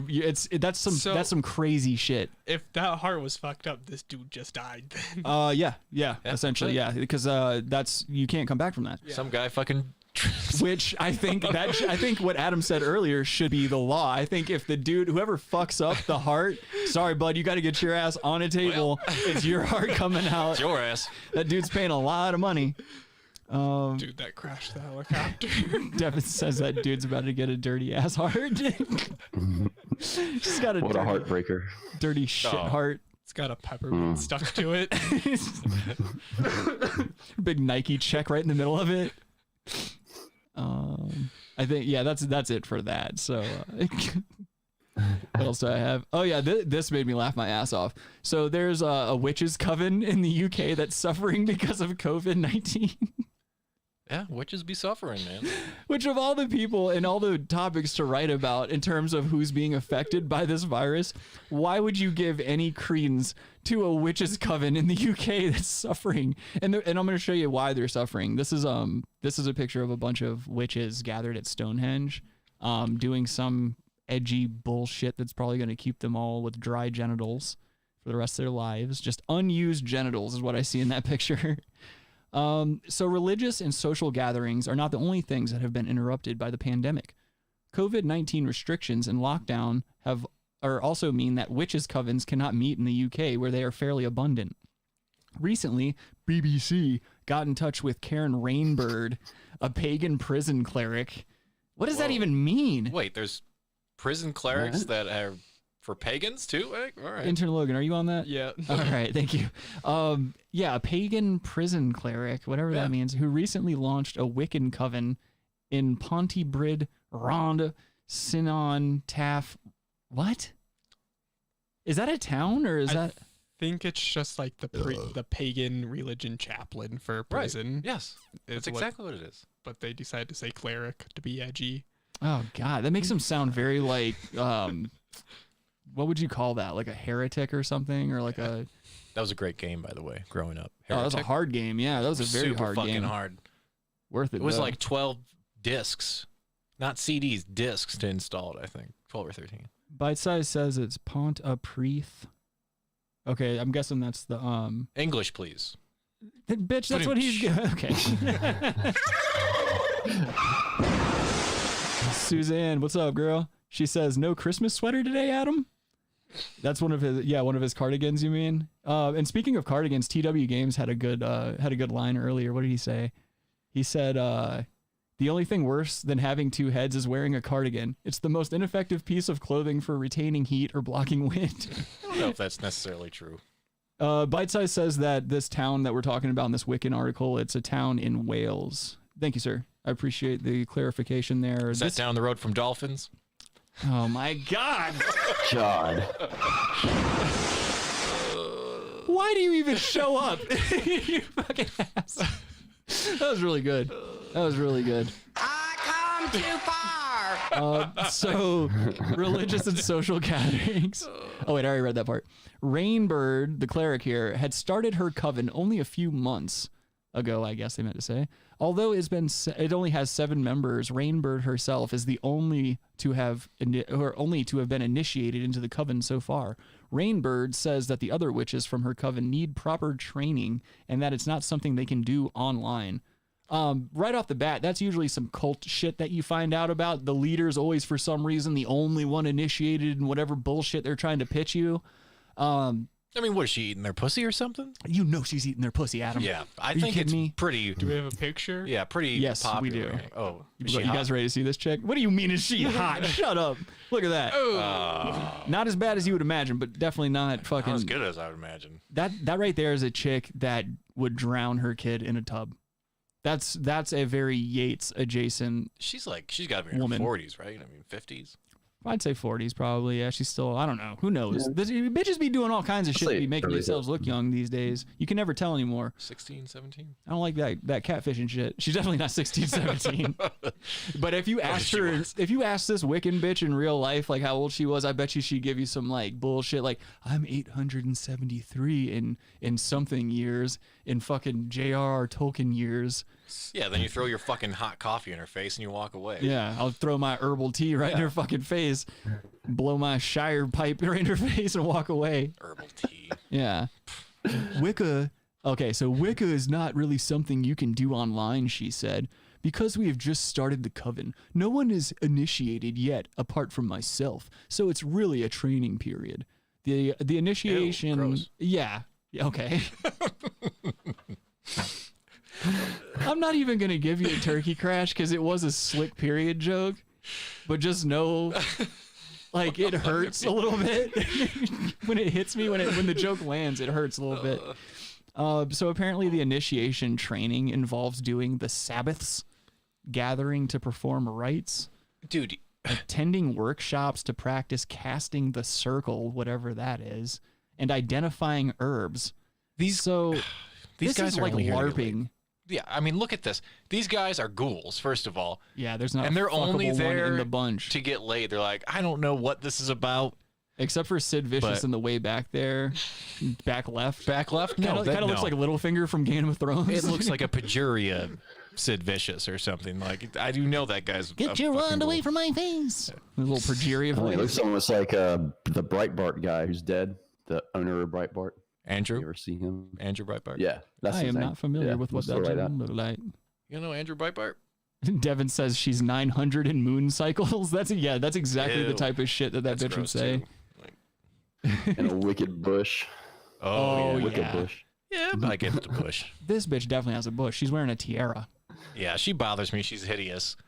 That's some crazy shit. If that heart was fucked up, this dude just died then. Yeah, essentially, yeah, because that's you can't come back from that. Some guy fucking. Which I think what Adam said earlier should be the law. I think if the dude, whoever fucks up the heart, sorry, bud, you got to get your ass on a table. It's your heart coming out. It's your ass. That dude's paying a lot of money. Dude that crashed the helicopter. Devin says that dude's about to get a dirty ass heart. She's got a what a heartbreaker. Dirty shit heart. It's got a peppermint stuck to it. Big Nike check right in the middle of it. I think that's it for that. So what else do I have? Oh yeah, this made me laugh my ass off. So there's a witches coven in the UK that's suffering because of COVID-19. Yeah, witches be suffering, man. Which of all the people and all the topics to write about in terms of who's being affected by this virus, why would you give any credence to a witches coven in the UK that's suffering? And I'm going to show you why they're suffering. This is a picture of a bunch of witches gathered at Stonehenge, doing some edgy bullshit that's probably going to keep them all with dry genitals for the rest of their lives. Just unused genitals is what I see in that picture. So religious and social gatherings are not the only things that have been interrupted by the pandemic. COVID-19 restrictions and lockdown also mean that witches' covens cannot meet in the UK, where they are fairly abundant. Recently, BBC got in touch with Karen Rainbird, a pagan prison cleric. What does that even mean? Wait, there's prison clerics that are for pagans too? All right. Intern Logan, are you on that? Yeah. All right, thank you. Yeah, a pagan prison cleric, whatever that means, who recently launched a Wiccan coven in Pontypridd, Rhondda, Sinan, Taff. What? Is that a town or is that? I think it's just like the pagan religion chaplain for prison. Right. Yes, that's exactly what it is. But they decided to say cleric to be edgy. Oh God, that makes them sound very like what would you call that? Like a heretic or something, or like a. That was a great game, by the way, growing up. Heretic. Oh, that was a hard game. Yeah, that was a very super hard fucking game. hard. Worth it. It was though. like 12 discs, not CDs, discs to install it. I think 12 or 13. Bite Size says it's Pontypridd. Okay, I'm guessing that's the English, please. Bitch, that's what he's okay. Suzanne, what's up, girl? She says no Christmas sweater today, Adam. That's one of his cardigans, you mean? And speaking of cardigans, TW Games had a good line earlier. What did he say? He said, the only thing worse than having two heads is wearing a cardigan. It's the most ineffective piece of clothing for retaining heat or blocking wind. I don't know if that's necessarily true. Bite Size says that this town that we're talking about in this Wiccan article, it's a town in Wales. Thank you, sir. I appreciate the clarification there. Is that down the road from Dolphins? Oh my God. God. Why do you even show up? You fucking ass. That was really good. That was really good. I come come too far. So religious and social gatherings. Oh wait, I already read that part. Rainbird, the cleric here, had started her coven only a few months ago, I guess they meant to say. Although it only has 7 members, Rainbird herself is the only to have been initiated into the coven so far. Rainbird says that the other witches from her coven need proper training and that it's not something they can do online. Right off the bat, that's usually some cult shit that you find out about. The leader's always, for some reason, the only one initiated in whatever bullshit they're trying to pitch you. I mean, what is she eating their pussy or something? You know she's eating their pussy, Adam. Yeah, I Are you think it's kidding me? pretty. Do we have a picture? Yeah, pretty. Yes, popular. we do. Oh, You guys ready to see this chick? What do you mean is she hot? Shut up. Look at that. Not as bad as you would imagine, but definitely not fucking. Not as good as I would imagine. That right there is a chick that would drown her kid in a tub. That's a very Yates adjacent. She's got to be in her 40s, right? I mean, 50s. I'd say 40s probably. Yeah, she's still, I don't know. Who knows? Bitches be doing all kinds of shit to be making themselves look young these days. You can never tell anymore. 16, 17? I don't like that catfishing shit. She's definitely not 16, 17. But if you asked if you asked this Wiccan bitch in real life, like how old she was, I bet you she'd give you some like bullshit like, I'm 873 in something years, in fucking J.R.R. Tolkien years. Yeah, then you throw your fucking hot coffee in her face and you walk away. Yeah, I'll throw my herbal tea right in her fucking face, blow my Shire pipe right in her face and walk away. Herbal tea. Yeah. Wicca. Okay, so Wicca is not really something you can do online, she said. Because we have just started the coven, no one is initiated yet apart from myself. So it's really a training period. The initiation. Ew, gross. Yeah. Okay. I'm not even going to give you a turkey crash because it was a slick period joke, but just know, like, it hurts a little bit when it hits me, when the joke lands, it hurts a little bit. So apparently the initiation training involves doing the Sabbaths, gathering to perform rites, dude, attending workshops to practice casting the circle, whatever that is, and identifying herbs. These guys are like only here to get LARPing. Yeah, I mean, look at this. These guys are ghouls, first of all. Yeah, there's not. And they're a fuckable only one there in the bunch to get laid. They're like, I don't know what this is about. Except for Sid Vicious in the way back there, back left. Back left? Kind of looks like Littlefinger from Game of Thrones. It looks like a Pejuria Sid Vicious or something. Like, I do know that guy's. Get your wand away from my face. A little Pejuria Oh, he voice. looks almost like the Breitbart guy who's dead, the owner of Breitbart. Andrew? You ever see him? Andrew Breitbart? Yeah. That's I his am name. not familiar with what that looks like gentleman looked like. You know Andrew Breitbart? Devin says she's 900 in moon cycles. That's exactly the type of shit that bitch would say. In a wicked bush. Oh, yeah. Wicked bush. Yeah, but I give it to Bush. This bitch definitely has a bush. She's wearing a tiara. Yeah, she bothers me. She's hideous.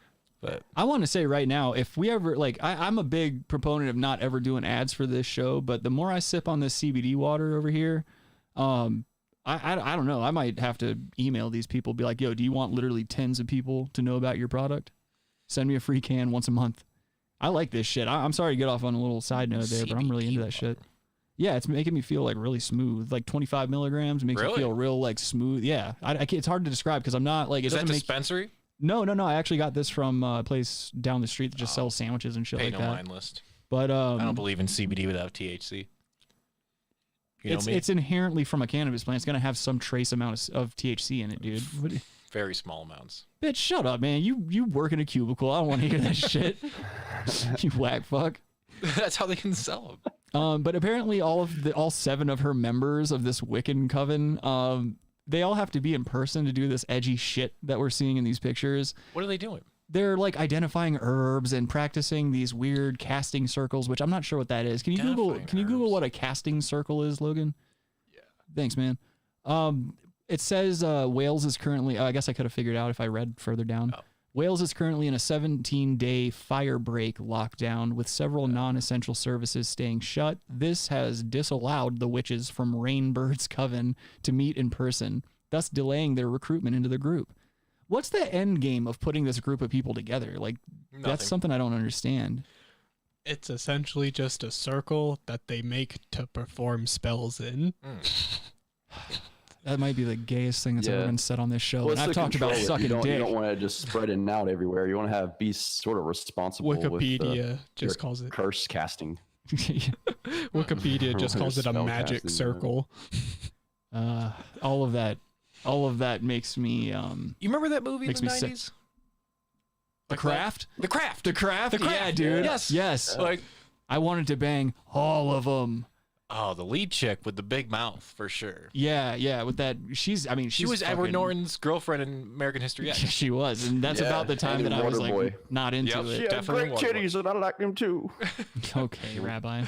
But I want to say right now, if we ever I'm a big proponent of not ever doing ads for this show, but the more I sip on this CBD water over here, I don't know. I might have to email these people, be like, yo, do you want literally tens of people to know about your product? Send me a free can once a month. I like this shit. I'm sorry to get off on a little side note there, but I'm really into that shit. Yeah, it's making me feel like really smooth. Like 25 milligrams makes me feel real like smooth. Yeah, I can't, it's hard to describe because I'm not like. Is that dispensary? No. I actually got this from a place down the street that just sells sandwiches and shit like that. Pay no mind list. But I don't believe in CBD without THC. It's inherently from a cannabis plant. It's gonna have some trace amount of THC in it, dude. Very small amounts. Bitch, shut up, man. You work in a cubicle. I don't want to hear that shit. You whack fuck. That's how they can sell them. But apparently all 7 of her members of this Wiccan coven, they all have to be in person to do this edgy shit that we're seeing in these pictures. What are they doing? They're like identifying herbs and practicing these weird casting circles, which I'm not sure what that is. Can you Google what a casting circle is, Logan? Yeah. Thanks, man. It says Wales is currently, I guess I could have figured out if I read further down. Oh. Wales is currently in a 17-day fire break lockdown with several non-essential services staying shut. This has disallowed the witches from Rainbird's coven to meet in person, thus delaying their recruitment into the group. What's the end game of putting this group of people together? Like, that's something I don't understand. It's essentially just a circle that they make to perform spells in. That might be the gayest thing that's ever been said on this show. Well, and I've talked about sucking dick. You don't want dick. to just spread it out everywhere. You want to be sort of responsible. Wikipedia with just calls it curse casting. Wikipedia just calls it a magic circle. All of that makes me. You remember that movie in makes the me 90s? sick. The Craft? The Craft. The Craft? The Craft. Yeah, dude. Yes. Yes. Like, I wanted to bang all of them. oh, the lead chick with the big mouth for sure. Yeah. With that, she was Edward fucking- Norton's girlfriend in American History X. She was, and that's about the time that I was like not into it. She had great titties, and I like them too. Okay, Rabbi.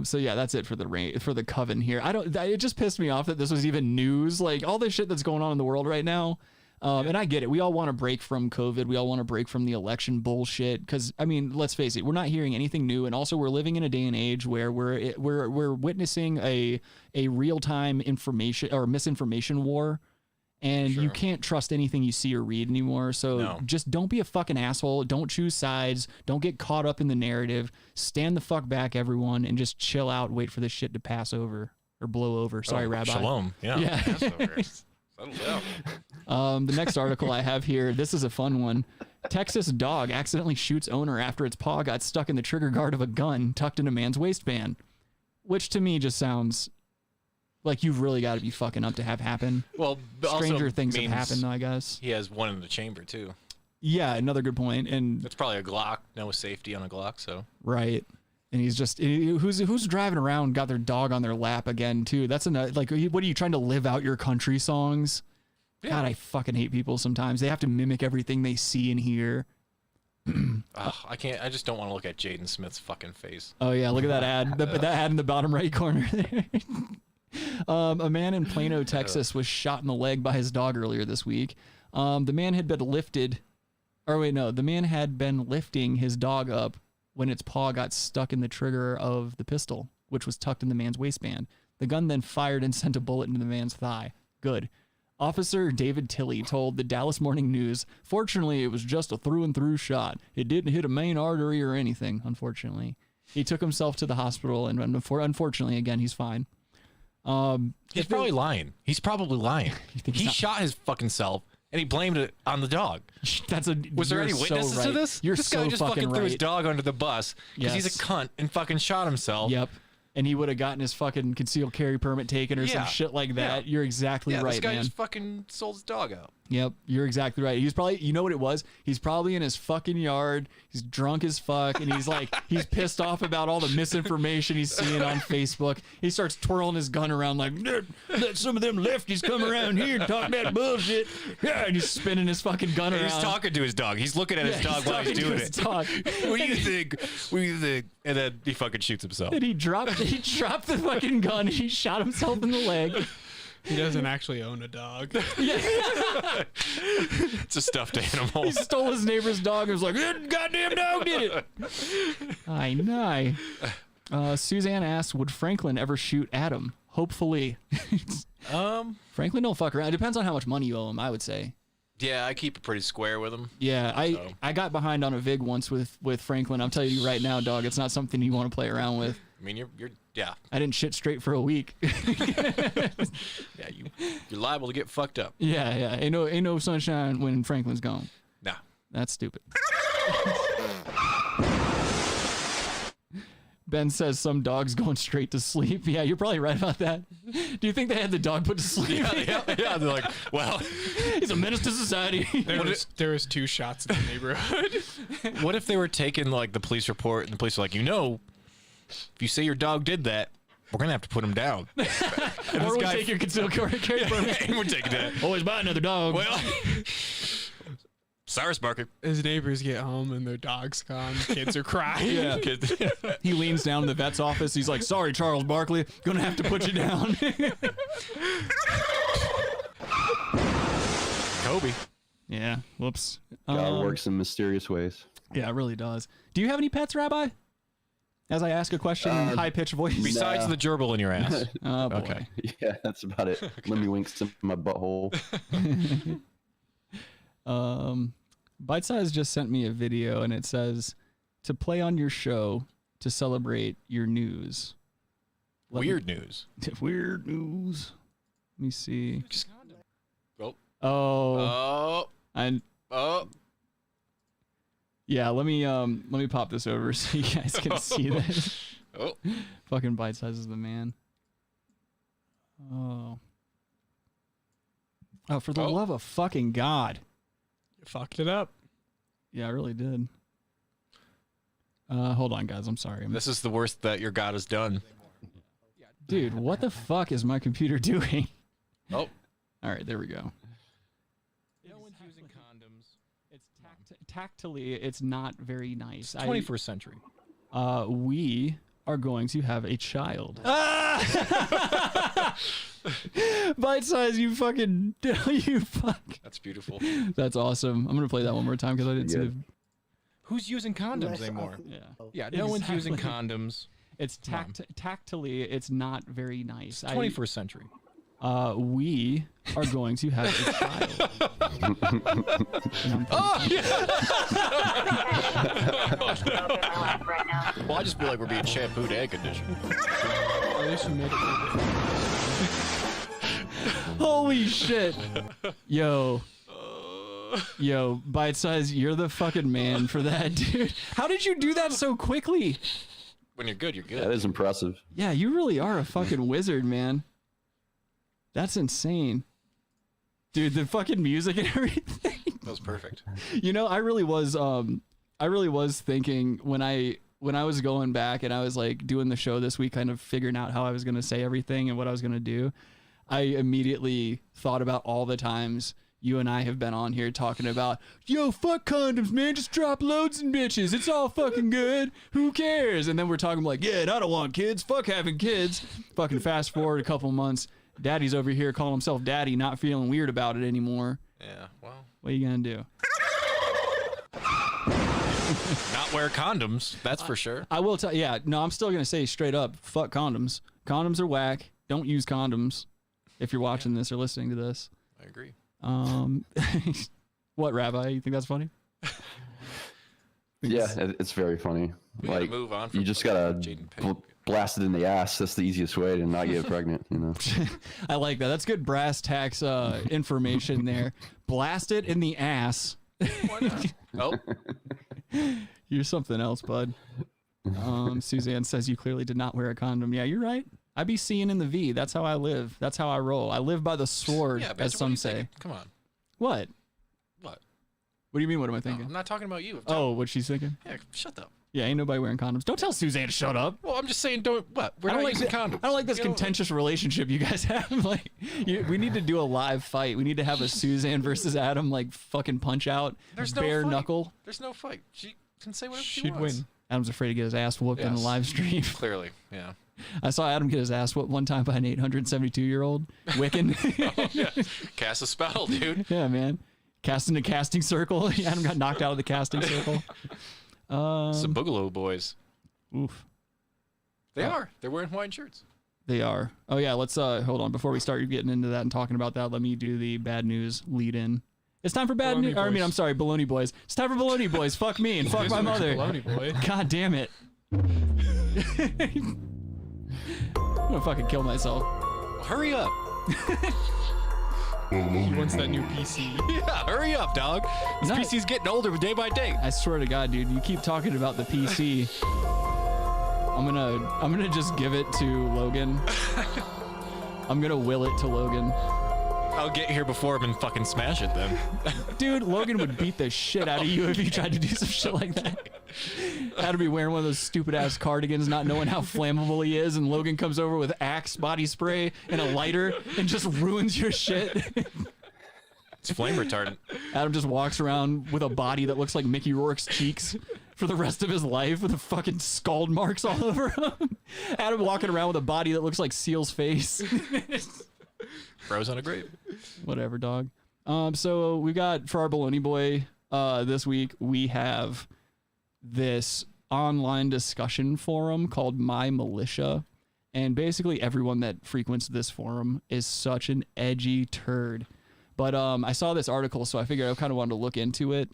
So yeah, that's it for the coven here. It just pissed me off that this was even news. Like all this shit that's going on in the world right now. And I get it. We all want to break from COVID. We all want to break from the election bullshit. Because I mean, let's face it, we're not hearing anything new. And also, we're living in a day and age where we're witnessing a real time information or misinformation war. And you can't trust anything you see or read anymore. So just don't be a fucking asshole. Don't choose sides. Don't get caught up in the narrative. Stand the fuck back, everyone, and just chill out. Wait for this shit to pass over or blow over. Sorry, Rabbi. Shalom. Yeah. The next article I have here, this is a fun one. Texas dog accidentally shoots owner after its paw got stuck in the trigger guard of a gun tucked in a man's waistband, which to me just sounds like you've really got to be fucking up to have happen. Well, but stranger also things have means happened, though, I guess. He has one in the chamber too. Yeah, another good point. And it's probably a Glock. No safety on a Glock, so right. And he's just who's driving around, got their dog on their lap again too. That's what are you trying to live out your country songs? Yeah. God, I fucking hate people sometimes. They have to mimic everything they see and hear. I can't. I just don't want to look at Jaden Smith's fucking face. Oh yeah, look at that ad. That ad in the bottom right corner there. A man in Plano, Texas, was shot in the leg by his dog earlier this week. The man had been lifting his dog up when its paw got stuck in the trigger of the pistol, which was tucked in the man's waistband. The gun then fired and sent a bullet into the man's thigh. Good. Officer David Tilley told the Dallas Morning News, "Fortunately, it was just a through-and-through shot. It didn't hit a main artery or anything, unfortunately." He took himself to the hospital, and unfortunately, again, he's fine. He's probably lying. He's probably lying. He shot his fucking self, and he blamed it on the dog. Was there any witnesses to this? This guy just fucking threw his dog under the bus because he's a cunt and fucking shot himself. Yep. And he would have gotten his fucking concealed carry permit taken or some shit like that. You're exactly right, this guy man. just fucking sold his dog out. Yep, you're exactly right. He's probably, you know what it was? He's probably in his fucking yard. He's drunk as fuck, and he's like, he's pissed off about all the misinformation he's seeing on Facebook. He starts twirling his gun around like, let some of them lefties come around here and talk that bullshit. Yeah, and he's spinning his fucking gun around. He's talking to his dog. He's looking at his dog while he's doing it. What do you think? What do you think? And then he fucking shoots himself. And he dropped the fucking gun. And he shot himself in the leg. He doesn't actually own a dog. It's a stuffed animal. He stole his neighbor's dog and was like, that goddamn dog did it. I know. Suzanne asks, would Franklin ever shoot Adam? Hopefully. Franklin don't fuck around. It depends on how much money you owe him, I would say. Yeah, I keep it pretty square with him. Yeah, I got behind on a VIG once with Franklin. I'm telling you right now, dog, it's not something you want to play around with. I mean, you're yeah. I didn't shit straight for a week. Yeah, you're liable to get fucked up. Yeah. Ain't no sunshine when Franklin's gone. Nah. That's stupid. Ben says some dogs going straight to sleep. Yeah, you're probably right about that. Do you think they had the dog put to sleep? Yeah. They're like, well, he's a menace to society. There was 2 shots in the neighborhood. What if they were taking like the police report and the police were like, if you say your dog did that, we're gonna have to put him down. Or we take your concealed carry permit. And we're taking that. Always buy another dog. Well, Cyrus Barker. His neighbors get home and their dog's gone. Kids are crying. Yeah. He leans down in the vet's office. He's like, sorry, Charles Barkley. Gonna have to put you down. Kobe. Yeah. Whoops. God works in mysterious ways. Yeah, it really does. Do you have any pets, Rabbi? As I ask a question in high-pitched voice. Besides the gerbil in your ass. Oh, boy. Okay. Yeah, that's about it. Let me winks in my butthole. Bite Size just sent me a video, and it says, to play on your show to celebrate your news. Weird news. Weird news. Let me see. Oh. Oh. Oh. Yeah, let me pop this over so you guys can see this. Oh. Fucking Bite Size is the man. Oh. Oh, for the love of fucking God. You fucked it up. Yeah, I really did. Hold on, guys. I'm sorry. This is the worst that your God has done. Dude, what the fuck is my computer doing? Oh. All right, there we go. No one's using condoms. It's tactily, it's not very nice. 21st century. We are going to have a child. Bite Size, you fucking, you fuck. That's beautiful. That's awesome. I'm gonna play that one more time because I didn't see it. Who's using condoms anymore? Yeah. No one's using condoms. It's tactily, it's not very nice. 21st century. We are going to have a child. Oh, yeah. Well, I just feel like we're being shampooed and conditioned. At least you made it. Holy shit. Yo, Bite Size, you're the fucking man for that, dude. How did you do that so quickly? When you're good, you're good. That is impressive. Yeah, you really are a fucking wizard, man. That's insane. Dude, the fucking music and everything. That was perfect. You know, I really was thinking when I was going back and I was like doing the show this week, kind of figuring out how I was going to say everything and what I was going to do, I immediately thought about all the times you and I have been on here talking about, yo, fuck condoms, man. Just drop loads and bitches. It's all fucking good. Who cares? And then we're talking like, yeah, and I don't want kids. Fuck having kids. Fucking fast forward a couple months. Daddy's over here calling himself daddy, not feeling weird about it anymore. Yeah, well. What are you going to do? Not wear condoms, that's for sure. I will tell yeah, no, I'm still going to say straight up, fuck condoms. Condoms are whack. Don't use condoms if you're watching this or listening to this. I agree. What, Rabbi? You think that's funny? Yeah, it's very funny. We like, gotta move on you just gotta blast it in the ass. That's the easiest way to not get pregnant, you know? I like that. That's good brass tacks information there. Blast it in the ass. Why not? Oh. You're something else, bud. Suzanne says you clearly did not wear a condom. Yeah, you're right. I be seeing in the V. That's how I live. That's how I roll. I live by the sword, yeah, as some say. Thinking? Come on. What? What? What do you mean, what am I thinking? No, I'm not talking about you. Oh, what she's thinking? Yeah, shut up. Yeah, ain't nobody wearing condoms. Don't tell Suzanne to shut up. Well, I'm just saying, don't, what? We're not using condoms. I don't like this contentious relationship you guys have. Like, we need to do a live fight. We need to have a Suzanne versus Adam, like, fucking punch out. There's bare no fight. knuckle. The's no fight. She can say whatever she She'd wants. win. Adam's afraid to get his ass whooped in the live stream. Clearly, yeah. I saw Adam get his ass whooped one time by an 872-year-old Wiccan. Oh, yeah. Cast a spell, dude. Yeah, man. Cast in a casting circle. Adam got knocked out of the casting circle. Some Boogaloo boys. Oof. They are. They're wearing Hawaiian shirts. They are. Oh, yeah. Let's hold on. Before we start getting into that and talking about that, let me do the bad news lead in. It's time for bad news. I mean, I'm sorry, Bologna Boys. It's time for Bologna Boys. Fuck me and fuck my mother. Bologna Boy. God damn it. I'm gonna fucking kill myself. Hurry up. He wants that new PC. Yeah, hurry up, dog. This PC's getting older day by day. I swear to God, dude, you keep talking about the PC. I'm gonna just give it to Logan. I'm gonna will it to Logan. I'll get here before him and fucking smash it then. Dude, Logan would beat the shit out of you if you tried to do some shit like that. Had to be wearing one of those stupid ass cardigans, not knowing how flammable he is, and Logan comes over with Axe body spray and a lighter and just ruins your shit. It's flame retardant. Adam just walks around with a body that looks like Mickey Rourke's cheeks for the rest of his life with the fucking scald marks all over him. Adam walking around with a body that looks like Seal's face. Froze on a grave. Whatever, dog. So we got for our Bologna Boy this week, we have this online discussion forum called My Militia. And basically everyone that frequents this forum is such an edgy turd. But I saw this article, so I figured I kind of wanted to look into it.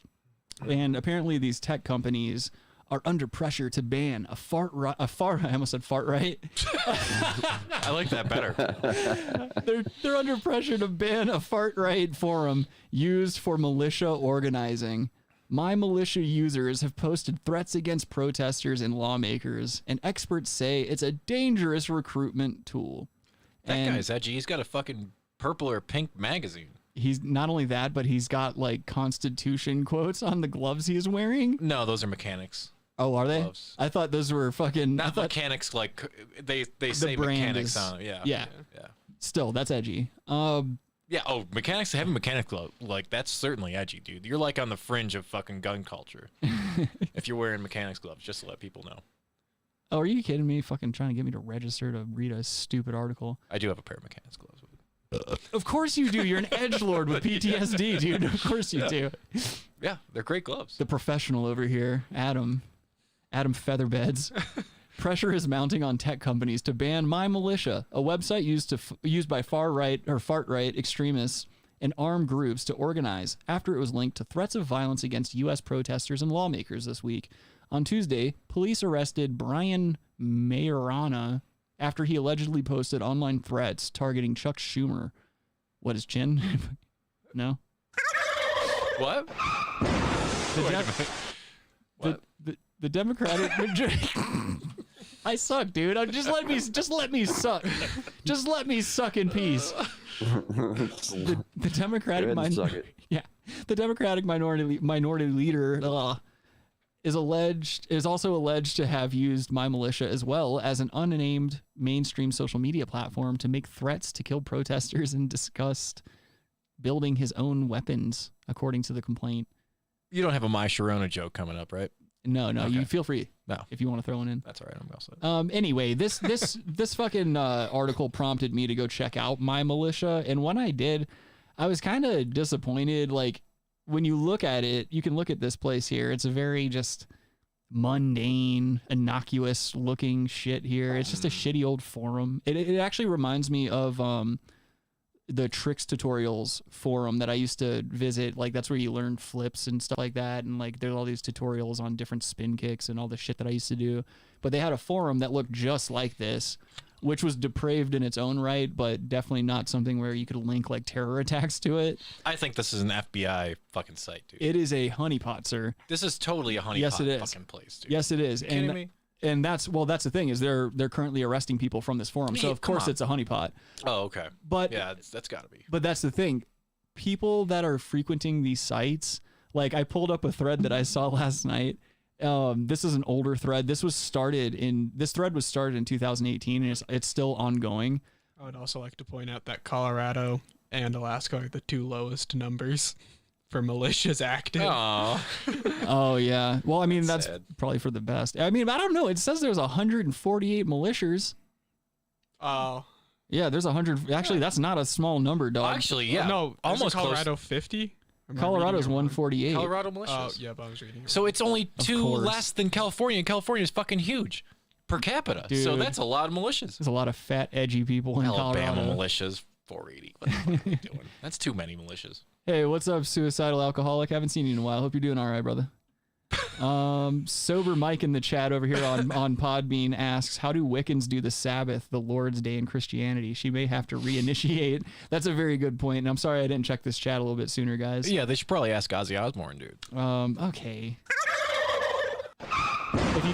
And apparently these tech companies are under pressure to ban a I almost said fart right. I like that better. They're under pressure to ban a fart right forum used for militia organizing. My Militia users have posted threats against protesters and lawmakers, and experts say it's a dangerous recruitment tool. That guy's edgy. He's got a fucking purple or pink magazine. He's not only that, but he's got like Constitution quotes on the gloves he's wearing. No, those are mechanics. Oh, are they? Gloves. I thought those were fucking... Not mechanics like they say mechanics on it. Yeah. Still, that's edgy. Yeah, mechanics, having mechanic glove, like, that's certainly edgy, dude. You're, like, on the fringe of fucking gun culture. If you're wearing mechanics gloves, just to let people know. Oh, are you kidding me? Fucking trying to get me to register to read a stupid article. I do have a pair of mechanics gloves. Of course you do. You're an edgelord with PTSD, dude. Of course you do. Yeah, they're great gloves. The professional over here, Adam Featherbeds. Pressure is mounting on tech companies to ban My Militia, a website used by far-right or fart-right extremists and armed groups to organize after it was linked to threats of violence against U.S. protesters and lawmakers this week. On Tuesday, police arrested Brian Majorana after he allegedly posted online threats targeting Chuck Schumer. What, his chin? No? What? The Democratic... I suck, dude. Just let me suck. Just let me suck in peace. The Democratic the Democratic minority leader is also alleged to have used My Militia as well as an unnamed mainstream social media platform to make threats to kill protesters and discussed building his own weapons, according to the complaint. You don't have a My Sharona joke coming up, right? No, okay. You feel free. No, if you want to throw one in. That's all right. I'm well set. Anyway, this fucking article prompted me to go check out My Militia, and when I did, I was kind of disappointed. Like, when you look at it, you can look at this place here. It's a very just mundane, innocuous looking shit here. It's just a shitty old forum. It actually reminds me of the tricks tutorials forum that I used to visit. Like, that's where you learn flips and stuff like that, and like there's all these tutorials on different spin kicks and all the shit that I used to do. But they had a forum that looked just like this, which was depraved in its own right, but definitely not something where you could link like terror attacks to it. I think this is an FBI fucking site, dude. It is a honeypot, sir. This is totally a honeypot fucking place, dude. Yes, it is. Kidding me? And that's the thing is they're currently arresting people from this forum. So of course it's a honeypot. Oh, okay. But yeah, that's got to be. But that's the thing. People that are frequenting these sites, like I pulled up a thread that I saw last night. This is an older thread. This thread was started in 2018 and it's still ongoing. I would also like to point out that Colorado and Alaska are the two lowest numbers for militias active. Oh yeah. Well, I mean that's probably for the best. I mean, I don't know. It says there's 148 militias. Oh. Yeah, there's 100. Actually, that's not a small number, dog. Actually, yeah. No, almost Colorado close. 50. Colorado's 148. Colorado militias. Oh, yeah, but I was reading. So it's only two less than California, and California is fucking huge per capita. Dude, so that's a lot of militias. There's a lot of fat, edgy people in Alabama Colorado. militias, 480. What the fuck are you doing? That's too many militias. Hey, what's up, suicidal alcoholic? Haven't seen you in a while. Hope you're doing all right, brother. Sober Mike in the chat over here on Podbean asks, how do Wiccans do the Sabbath, the Lord's Day in Christianity? She may have to reinitiate. That's a very good point, and I'm sorry I didn't check this chat a little bit sooner, guys. Yeah, they should probably ask Ozzy Osbourne, dude. Okay. If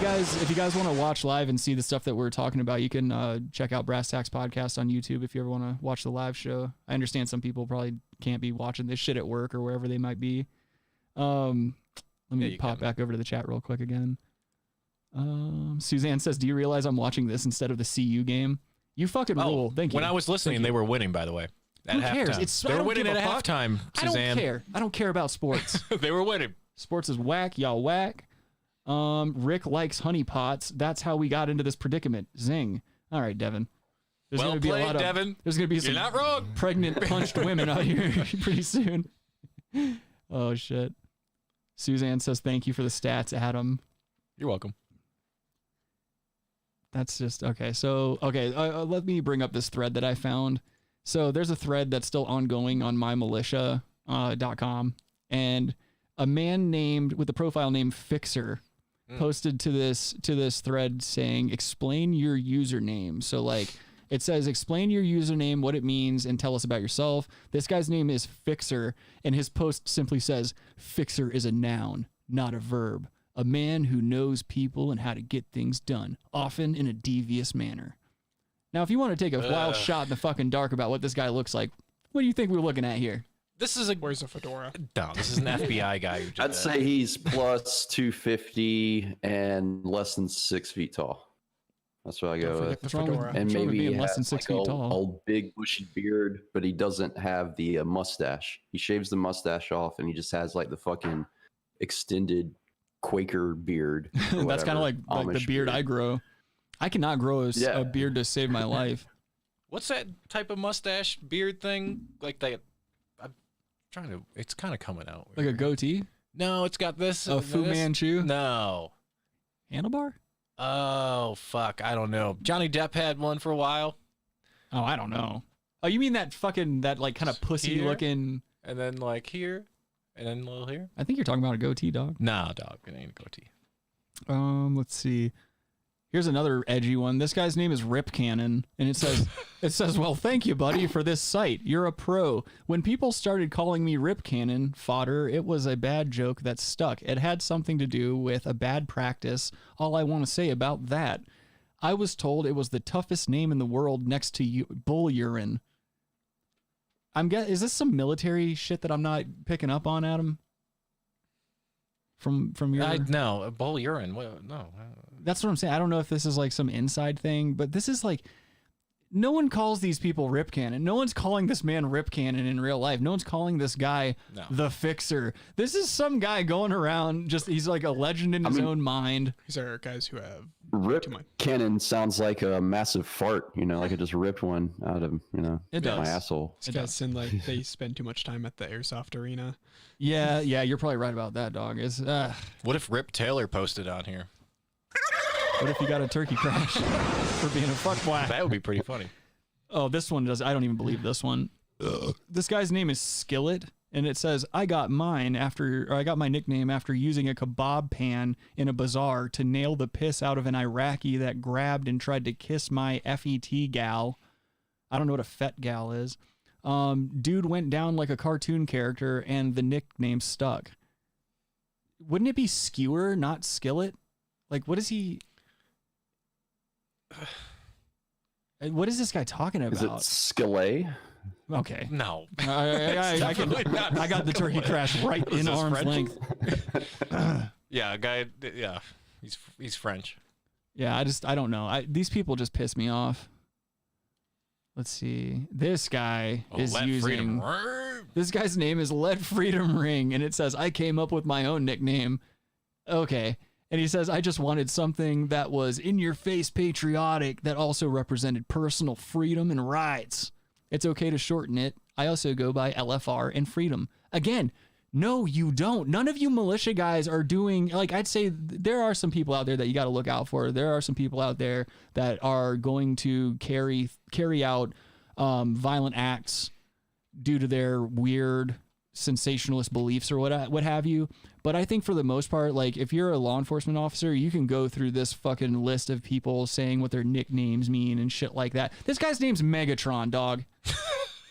you guys want to watch live and see the stuff that we're talking about, you can check out Brass Tacks Podcast on YouTube if you ever want to watch the live show. I understand some people probably can't be watching this shit at work or wherever they might be. Let me pop back over to the chat real quick again. Suzanne says, do you realize I'm watching this instead of the CU game? You fucking rule. Thank you. When I was listening, they were winning, by the way. Who cares? They were winning at halftime, Suzanne. I don't care. I don't care about sports. They were winning. Sports is whack. Y'all whack. Rick likes honeypots. That's how we got into this predicament. Zing. All right, Devin. There's well gonna be played, a lot of, Devin. There's going to be some You're not wrong. Pregnant punched women out here pretty soon. Oh, shit. Suzanne says, thank you for the stats, Adam. You're welcome. That's just, okay. So, okay, let me bring up this thread that I found. So there's a thread that's still ongoing on mymilitia.com. And a man with the profile name Fixer posted to this thread saying, explain your username. So like it says, explain your username, what it means, and tell us about yourself. This guy's name is Fixer, and his post simply says, Fixer is a noun, not a verb. A man who knows people and how to get things done, often in a devious manner. Now, if you want to take a wild shot in the fucking dark about what this guy looks like, what do you think we're looking at here? This is a Where's a fedora? No, this is an FBI guy. Who did I'd that. say he's plus 250 and less than 6 feet tall. That's what I go with. What's wrong with, And maybe being he less than has 6 like feet a tall? old big bushy beard, but he doesn't have the mustache. He shaves the mustache off, and he just has like the fucking extended Quaker beard. That's kind of like the beard I grow. I cannot grow a beard to save my life. What's that type of mustache beard thing? Like that? I'm trying to. It's kind of coming out. Like a goatee? No, it's got this. A Fu Manchu? No. Handlebar? Oh fuck! I don't know. Johnny Depp had one for a while. Oh, I don't know. Oh, you mean that like kind of pussy Here, looking? And then like here, and then a little here. I think you're talking about a goatee, dog. Nah, dog. It ain't a goatee. Let's see. Here's another edgy one. This guy's name is Rip Cannon, and it says, well, thank you, buddy, for this site. You're a pro. When people started calling me Rip Cannon fodder, it was a bad joke that stuck. It had something to do with a bad practice. All I want to say about that. I was told it was the toughest name in the world next to bull urine. Is this some military shit that I'm not picking up on, Adam? From your... No, bull urine. Well, no. That's what I'm saying. I don't know if this is like some inside thing, but this is like, no one calls these people Rip Cannon. No one's calling this man Rip Cannon in real life. No one's calling this guy the Fixer. This is some guy going around, he's like a legend in his own mind. These are guys who have Rip Cannon sounds like a massive fart, like I just ripped one out of, It does. my asshole. These guys seem like they spend too much time at the airsoft arena. Yeah, you're probably right about that, dog. What if Rip Taylor posted on here? What if you got a turkey crash for being a fuckboy? That would be pretty funny. Oh, this one does. I don't even believe this one. This guy's name is Skillet, and it says, I got my nickname after using a kebab pan in a bazaar to nail the piss out of an Iraqi that grabbed and tried to kiss my FET gal. I don't know what a fet gal is. Dude went down like a cartoon character, and the nickname stuck. Wouldn't it be Skewer, not Skillet? Like, what is he... What is this guy talking about? Is it Skillet? Okay. No. I got the turkey crash right in arm's length. Yeah, a guy. Yeah, he's French. Yeah, I don't know. These people just piss me off. Let's see. This guy is using... This guy's name is Let Freedom Ring, and it says, I came up with my own nickname. Okay. And he says, I just wanted something that was in-your-face patriotic that also represented personal freedom and rights. It's okay to shorten it. I also go by LFR and Freedom. Again, no, you don't. None of you militia guys are doing... Like, I'd say there are some people out there that you got to look out for. There are some people out there that are going to carry out violent acts due to their weird sensationalist beliefs or what have you. But I think for the most part, like, if you're a law enforcement officer, you can go through this fucking list of people saying what their nicknames mean and shit like that. This guy's name's Megatron, dog.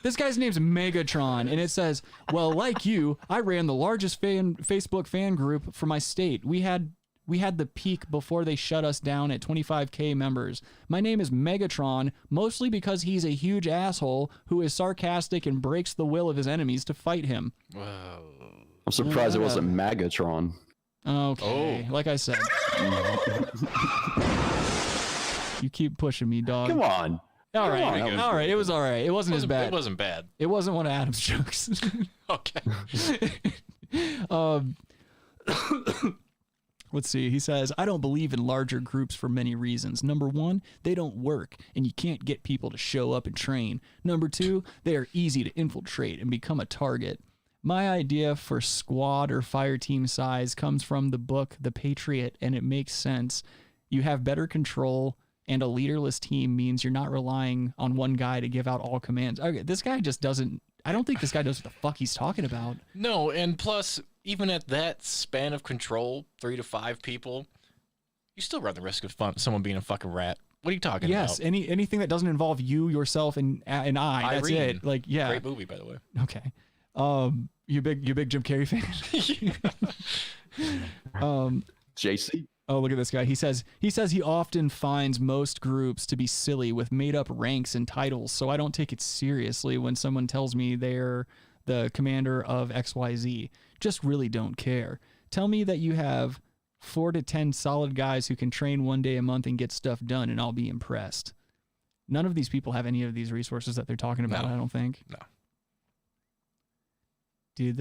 This guy's name's Megatron, and it says, well, like you, I ran the largest Facebook fan group for my state. We had the peak before they shut us down at 25K members. My name is Megatron, mostly because he's a huge asshole who is sarcastic and breaks the will of his enemies to fight him. Wow. I'm surprised it wasn't Magatron. Okay, like I said. You keep pushing me, dog. Come on. All right. It was all right. It wasn't as bad. It wasn't bad. It wasn't one of Adam's jokes. Okay. Let's see. He says, I don't believe in larger groups for many reasons. Number one, they don't work, and you can't get people to show up and train. Number two, they are easy to infiltrate and become a target. My idea for squad or fire team size comes from the book The Patriot, and it makes sense. You have better control, and a leaderless team means you're not relying on one guy to give out all commands. Okay, this guy just doesn't... I don't think this guy knows what the fuck he's talking about. No, and plus, even at that span of control, 3 to 5 people, You still run the risk of someone being a fucking rat. What are you talking Yes, about? anything that doesn't involve you, yourself, and I. That's Irene. it. Like, yeah. Great movie, by the way. Okay. You big Jim Carrey fan? JC. Oh, look at this guy. He says he often finds most groups to be silly with made up ranks and titles, so I don't take it seriously when someone tells me they're the commander of XYZ. Just really don't care. Tell me that you have 4 to 10 solid guys who can train 1 day a month and get stuff done, and I'll be impressed. None of these people have any of these resources that they're talking about, No. I don't think. No. Dude,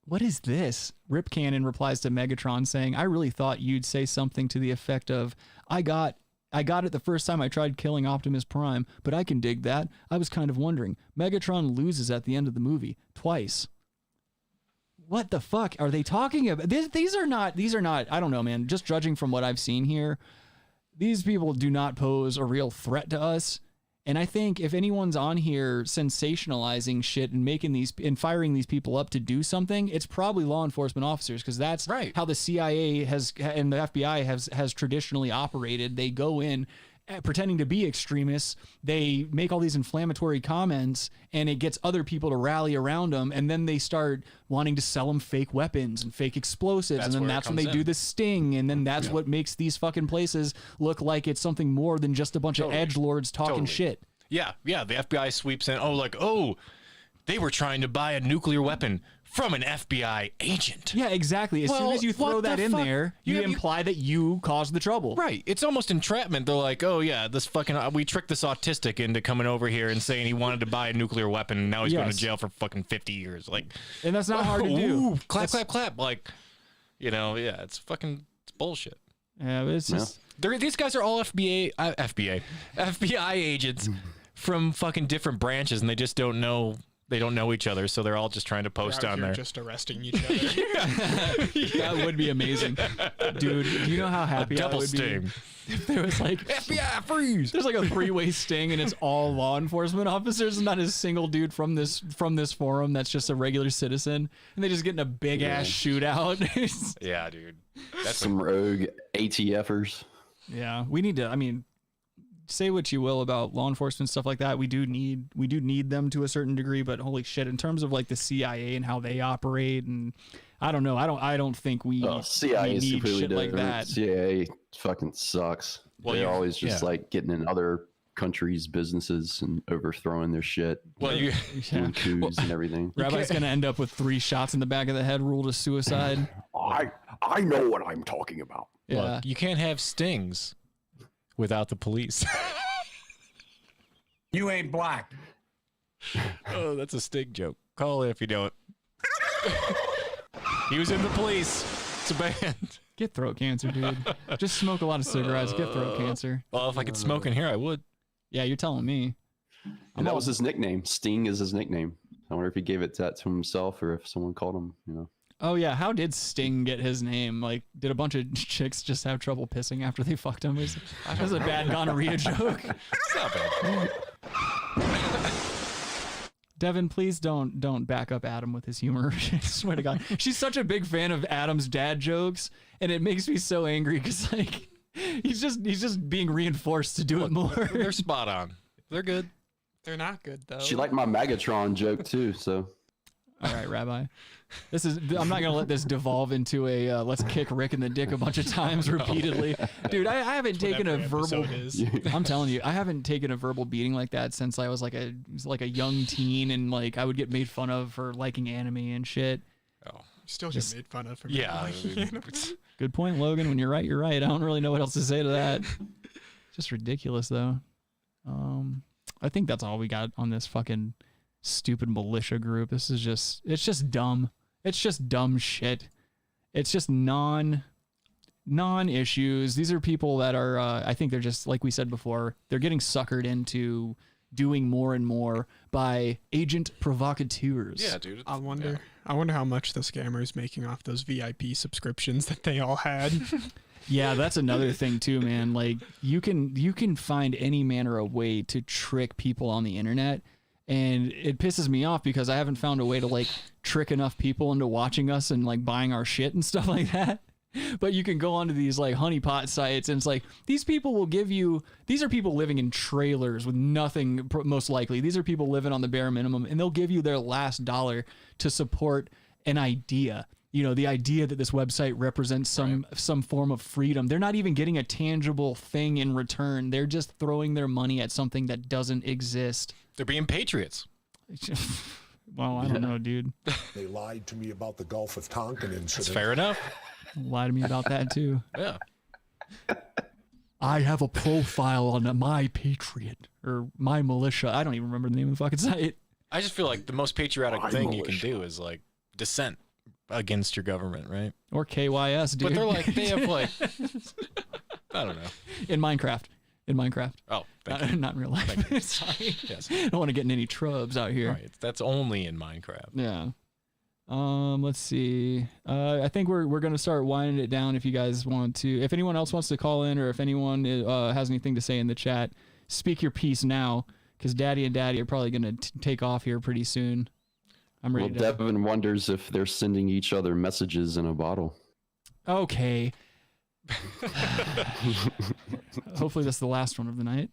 what is this? Rip Cannon replies to Megatron saying, I really thought you'd say something to the effect of, I got it the first time I tried killing Optimus Prime, but I can dig that. I was kind of wondering. Megatron loses at the end of the movie twice. What the fuck are they talking about? These are not, I don't know, man. Just judging from what I've seen here, these people do not pose a real threat to us. And I think if anyone's on here sensationalizing shit and making these and firing these people up to do something, it's probably law enforcement officers, because that's right. How the CIA has and the FBI has traditionally operated. They go in pretending to be extremists. They make all these inflammatory comments, and it gets other people to rally around them, and then they start wanting to sell them fake weapons and fake explosives, and then that's when they do the sting, and then that's what makes these fucking places look like it's something more than just a bunch of edgelords talking shit. Yeah, the FBI sweeps in. They were trying to buy a nuclear weapon from an FBI agent. Yeah, exactly. As soon as you throw that in there, you imply that you caused the trouble. Right. It's almost entrapment. They're like, oh yeah, this fucking we tricked this autistic into coming over here and saying he wanted to buy a nuclear weapon, and now he's going to jail for fucking 50 years. Like, and that's not hard to do. Clap, clap, clap. Like, it's bullshit. Yeah, but it's just these guys are all FBI agents from fucking different branches, and they just don't know. They don't know each other, so they're all just trying to post down there. Just arresting each other. That would be amazing. Dude, do you know how happy I would sting. be if there was like FBI freeze? There's like a 3-way sting, and it's all law enforcement officers, and not a single dude from this forum that's just a regular citizen, and they just get in a big ass shootout. Yeah, dude. That's some rogue ATFers. Yeah, we need to. I mean, say what you will about law enforcement stuff like that. We do need them to a certain degree, but holy shit, in terms of like the CIA and how they operate, and I don't know. I don't think we CIA is need completely shit different. like that. CIA fucking sucks. Well, they're always just like getting in other countries' businesses and overthrowing their shit. Well, doing coups and everything. Rabbi's gonna end up with 3 shots in the back of the head, ruled as suicide. I know what I'm talking about. Yeah. Look, you can't have stings without the police. You ain't black. Oh, that's a sting joke. Call it if you know it. He was in the police. It's a band. Get throat cancer, dude. Just smoke a lot of cigarettes. Get throat cancer. Well, if I could smoke in here, I would. Yeah, you're telling me. And that was his nickname. Sting is his nickname. I wonder if he gave it that to himself or if someone called him, Oh yeah, how did Sting get his name? Like, did a bunch of chicks just have trouble pissing after they fucked him? That was a bad gonorrhea joke. It's not bad. Devin, please don't back up Adam with his humor. I swear to God, she's such a big fan of Adam's dad jokes, and it makes me so angry because like he's just being reinforced to do it more. They're spot on. They're good. They're not good though. She liked my Megatron joke too, so. All right, Rabbi. I'm not gonna let this devolve into a let's kick Rick in the dick a bunch of times repeatedly, dude. I haven't taken a verbal. I'm telling you, I haven't taken a verbal beating like that since I was like a young teen, and like I would get made fun of for liking anime and shit. Oh, still get made fun of for Good point, Logan. When you're right, you're right. I don't really know what else to say to that. Just ridiculous, though. I think that's all we got on this fucking stupid militia group. It's just dumb. It's just dumb shit. It's just non-issues. These are people that are, I think they're just, like we said before, they're getting suckered into doing more and more by agent provocateurs. Yeah, dude. I wonder how much the scammer's making off those VIP subscriptions that they all had. Yeah, that's another thing too, man. Like you can find any manner of way to trick people on the internet. And it pisses me off because I haven't found a way to like trick enough people into watching us and like buying our shit and stuff like that. But you can go onto these like honeypot sites, and it's like these people will give you. These are people living in trailers with nothing. Most likely, these are people living on the bare minimum, and they'll give you their last dollar to support an idea. You know, the idea that this website represents some form of freedom. They're not even getting a tangible thing in return. They're just throwing their money at something that doesn't exist. They're being patriots. Well, I don't know, dude. They lied to me about the Gulf of Tonkin incident. That's fair enough. Lie to me about that too. Yeah. I have a profile on My Patriot or My Militia. I don't even remember the name of the fucking site. I just feel like the most patriotic thing you can do is like dissent against your government, right? Or KYS, dude. But they're like, they have like, I don't know. In Minecraft. Oh, not in real life. Sorry. Yes. I don't want to get in any trubs out here. Right. That's only in Minecraft. Yeah. Let's see. I think we're gonna start winding it down. If you guys want to, if anyone else wants to call in, or if anyone has anything to say in the chat, speak your piece now, because Daddy and Daddy are probably gonna take off here pretty soon. I'm ready. Well, Devin wonders if they're sending each other messages in a bottle. Okay. Hopefully that's the last one of the night.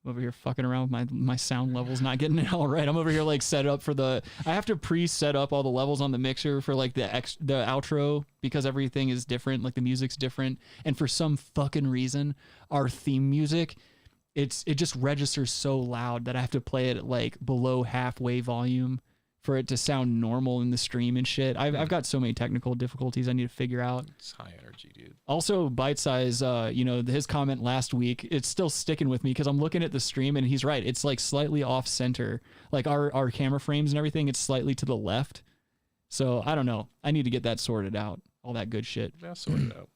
I'm over here fucking around with my sound levels, not getting it all right. I'm over here like set up for I have to pre-set up all the levels on the mixer for like the outro, because everything is different, like the music's different, and for some fucking reason our theme music, it just registers so loud that I have to play it at like below halfway volume for it to sound normal in the stream and shit. I've got so many technical difficulties I need to figure out. It's high energy, dude. Also, Bite Size, his comment last week, it's still sticking with me because I'm looking at the stream and he's right. It's like slightly off center. Like our camera frames and everything, it's slightly to the left. So I don't know. I need to get that sorted out. All that good shit. Yeah, sort it out.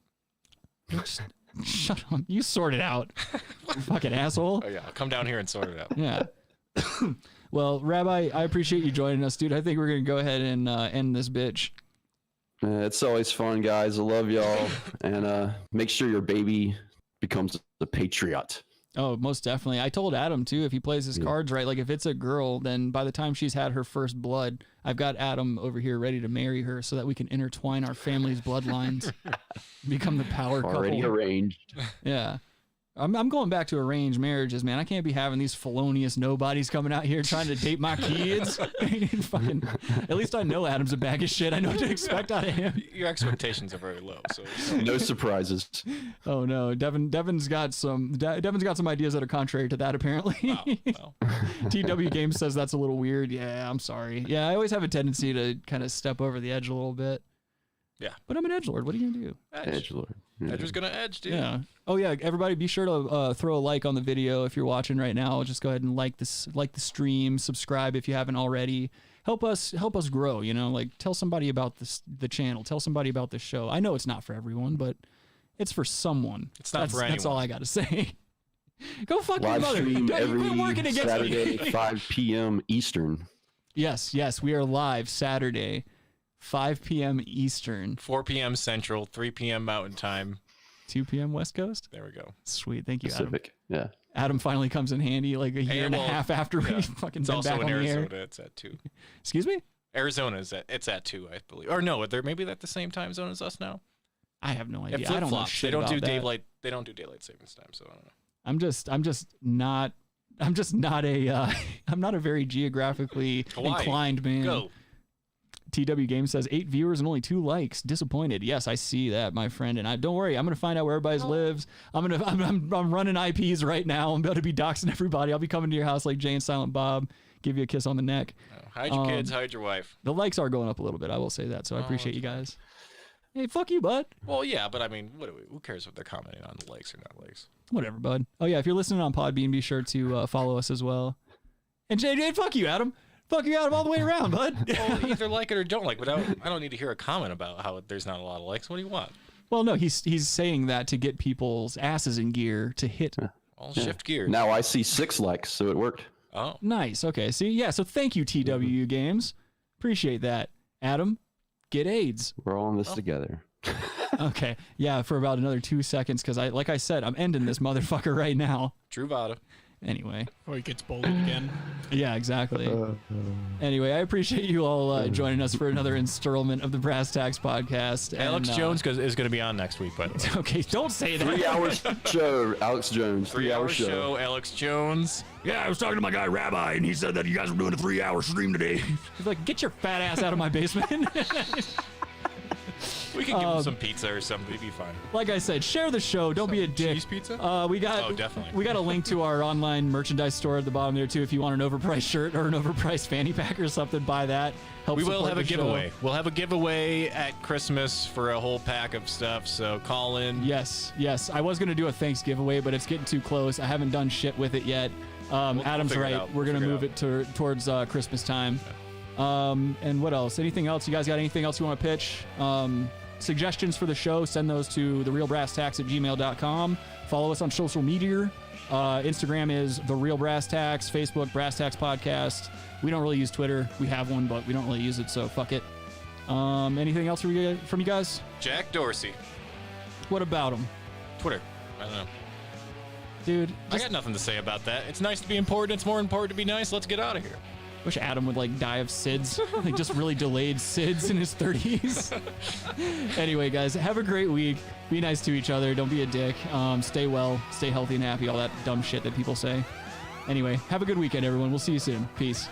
Shut up. You sort it out. Fucking asshole. Oh yeah, I'll come down here and sort it out. Yeah. Well, Rabbi, I appreciate you joining us, dude. I think we're going to go ahead and end this bitch. It's always fun, guys. I love y'all. And make sure your baby becomes a patriot. Oh, most definitely. I told Adam, too, if he plays his cards right, like if it's a girl, then by the time she's had her first blood, I've got Adam over here ready to marry her so that we can intertwine our family's bloodlines, become the power couple. Already arranged. Yeah. I'm going back to arranged marriages, man. I can't be having these felonious nobodies coming out here trying to date my kids. Fucking, at least I know Adam's a bag of shit. I know what to expect out of him. Your expectations are very low, so no surprises. Oh no, Devin's got some ideas that are contrary to that apparently. Wow. TW Games says that's a little weird. Yeah, I'm sorry. Yeah, I always have a tendency to kind of step over the edge a little bit. Yeah. But I'm an edgelord. What are you gonna do? Edgelord. Yeah. Edger's gonna edge, dude. Yeah. Oh yeah. Everybody, be sure to throw a like on the video if you're watching right now. Just go ahead and like the stream. Subscribe if you haven't already. Help us grow. You know, like tell somebody about the channel. Tell somebody about the show. I know it's not for everyone, but it's for someone. It's not for anyone. That's all I gotta say. Go fuck your Live mother. stream every working Saturday, me. 5 p.m. Eastern. Yes, we are live Saturday, 5 p.m. Eastern. 4 p.m. Central, 3 p.m. Mountain Time. 2 p.m. West Coast? There we go. Sweet. Thank you, Pacific. Adam. Yeah. Adam finally comes in handy like a year and a half after we fucking been back on the air. It's also in Arizona. It's at 2. Excuse me? Arizona it's at 2, I believe. Or no, they're maybe at the same time zone as us now. I have no idea. I don't know shit about that. They don't do daylight savings time, so I don't know. I'm not a very geographically inclined man. Go. TW Game says 8 viewers and only 2 likes. Disappointed. Yes, I see that, my friend. And don't worry, I'm gonna find out where everybody lives. I'm running IPs right now. I'm about to be doxing everybody. I'll be coming to your house like Jay and Silent Bob, give you a kiss on the neck. Hide your kids, hide your wife. The likes are going up a little bit. I will say that. So I appreciate you guys. Hey, fuck you, bud. Well, yeah, but I mean, who cares if they're commenting on the likes or not likes? Whatever, bud. Oh yeah, if you're listening on Podbean, be sure to follow us as well. And JJ, fuck you, Adam. Fuck you, Adam, all the way around, bud. Well, either like it or don't like. I don't need to hear a comment about how there's not a lot of likes. What do you want? Well, no, he's saying that to get people's asses in gear to hit. I'll shift gears. Now I see 6 likes, so it worked. Oh, nice. Okay, see, yeah. So thank you, TW Games. Appreciate that, Adam. Get AIDS. We're all in this together. Okay, yeah. For about another 2 seconds, because like I said, I'm ending this motherfucker right now. True Vada. Anyway. Before he gets bullied again. Yeah, exactly. Anyway, I appreciate you all joining us for another installment of the Brass Tacks Podcast. Alex Jones is going to be on next week, by the way. Okay, don't say that. 3 hours show, Alex Jones. 3-hour show, Alex Jones. Yeah, I was talking to my guy Rabbi, and he said that you guys were doing a 3-hour stream today. He's like, get your fat ass out of my basement. We can give him some pizza or something. It'd be fine. Like I said, share the show. Don't be a dick. Cheese pizza? Definitely. We got a link to our online merchandise store at the bottom there too. If you want an overpriced shirt or an overpriced fanny pack or something, buy that. We will have a giveaway. We'll have a giveaway at Christmas for a whole pack of stuff. So call in. Yes. I was gonna do a thanks giveaway, but it's getting too close. I haven't done shit with it yet. Adam's right. We're gonna move it towards Christmas time. And what else? Anything else? You guys got anything else you want to pitch? Suggestions for the show, send those to therealbrasstacks@gmail.com. Follow us on social media. Instagram is The Real Brass Tacks. Facebook, Brass Tacks Podcast. We don't really use Twitter. We have one, but we don't really use it, so fuck it. Anything else from you guys? Jack Dorsey. What about him? Twitter. I don't know. Dude. I got nothing to say about that. It's nice to be important. It's more important to be nice. Let's get out of here. Wish Adam would die of SIDS, just really delayed SIDS in his 30s. Anyway, guys, have a great week. Be nice to each other. Don't be a dick. Stay well, stay healthy and happy. All that dumb shit that people say. Anyway, have a good weekend, everyone. We'll see you soon. Peace.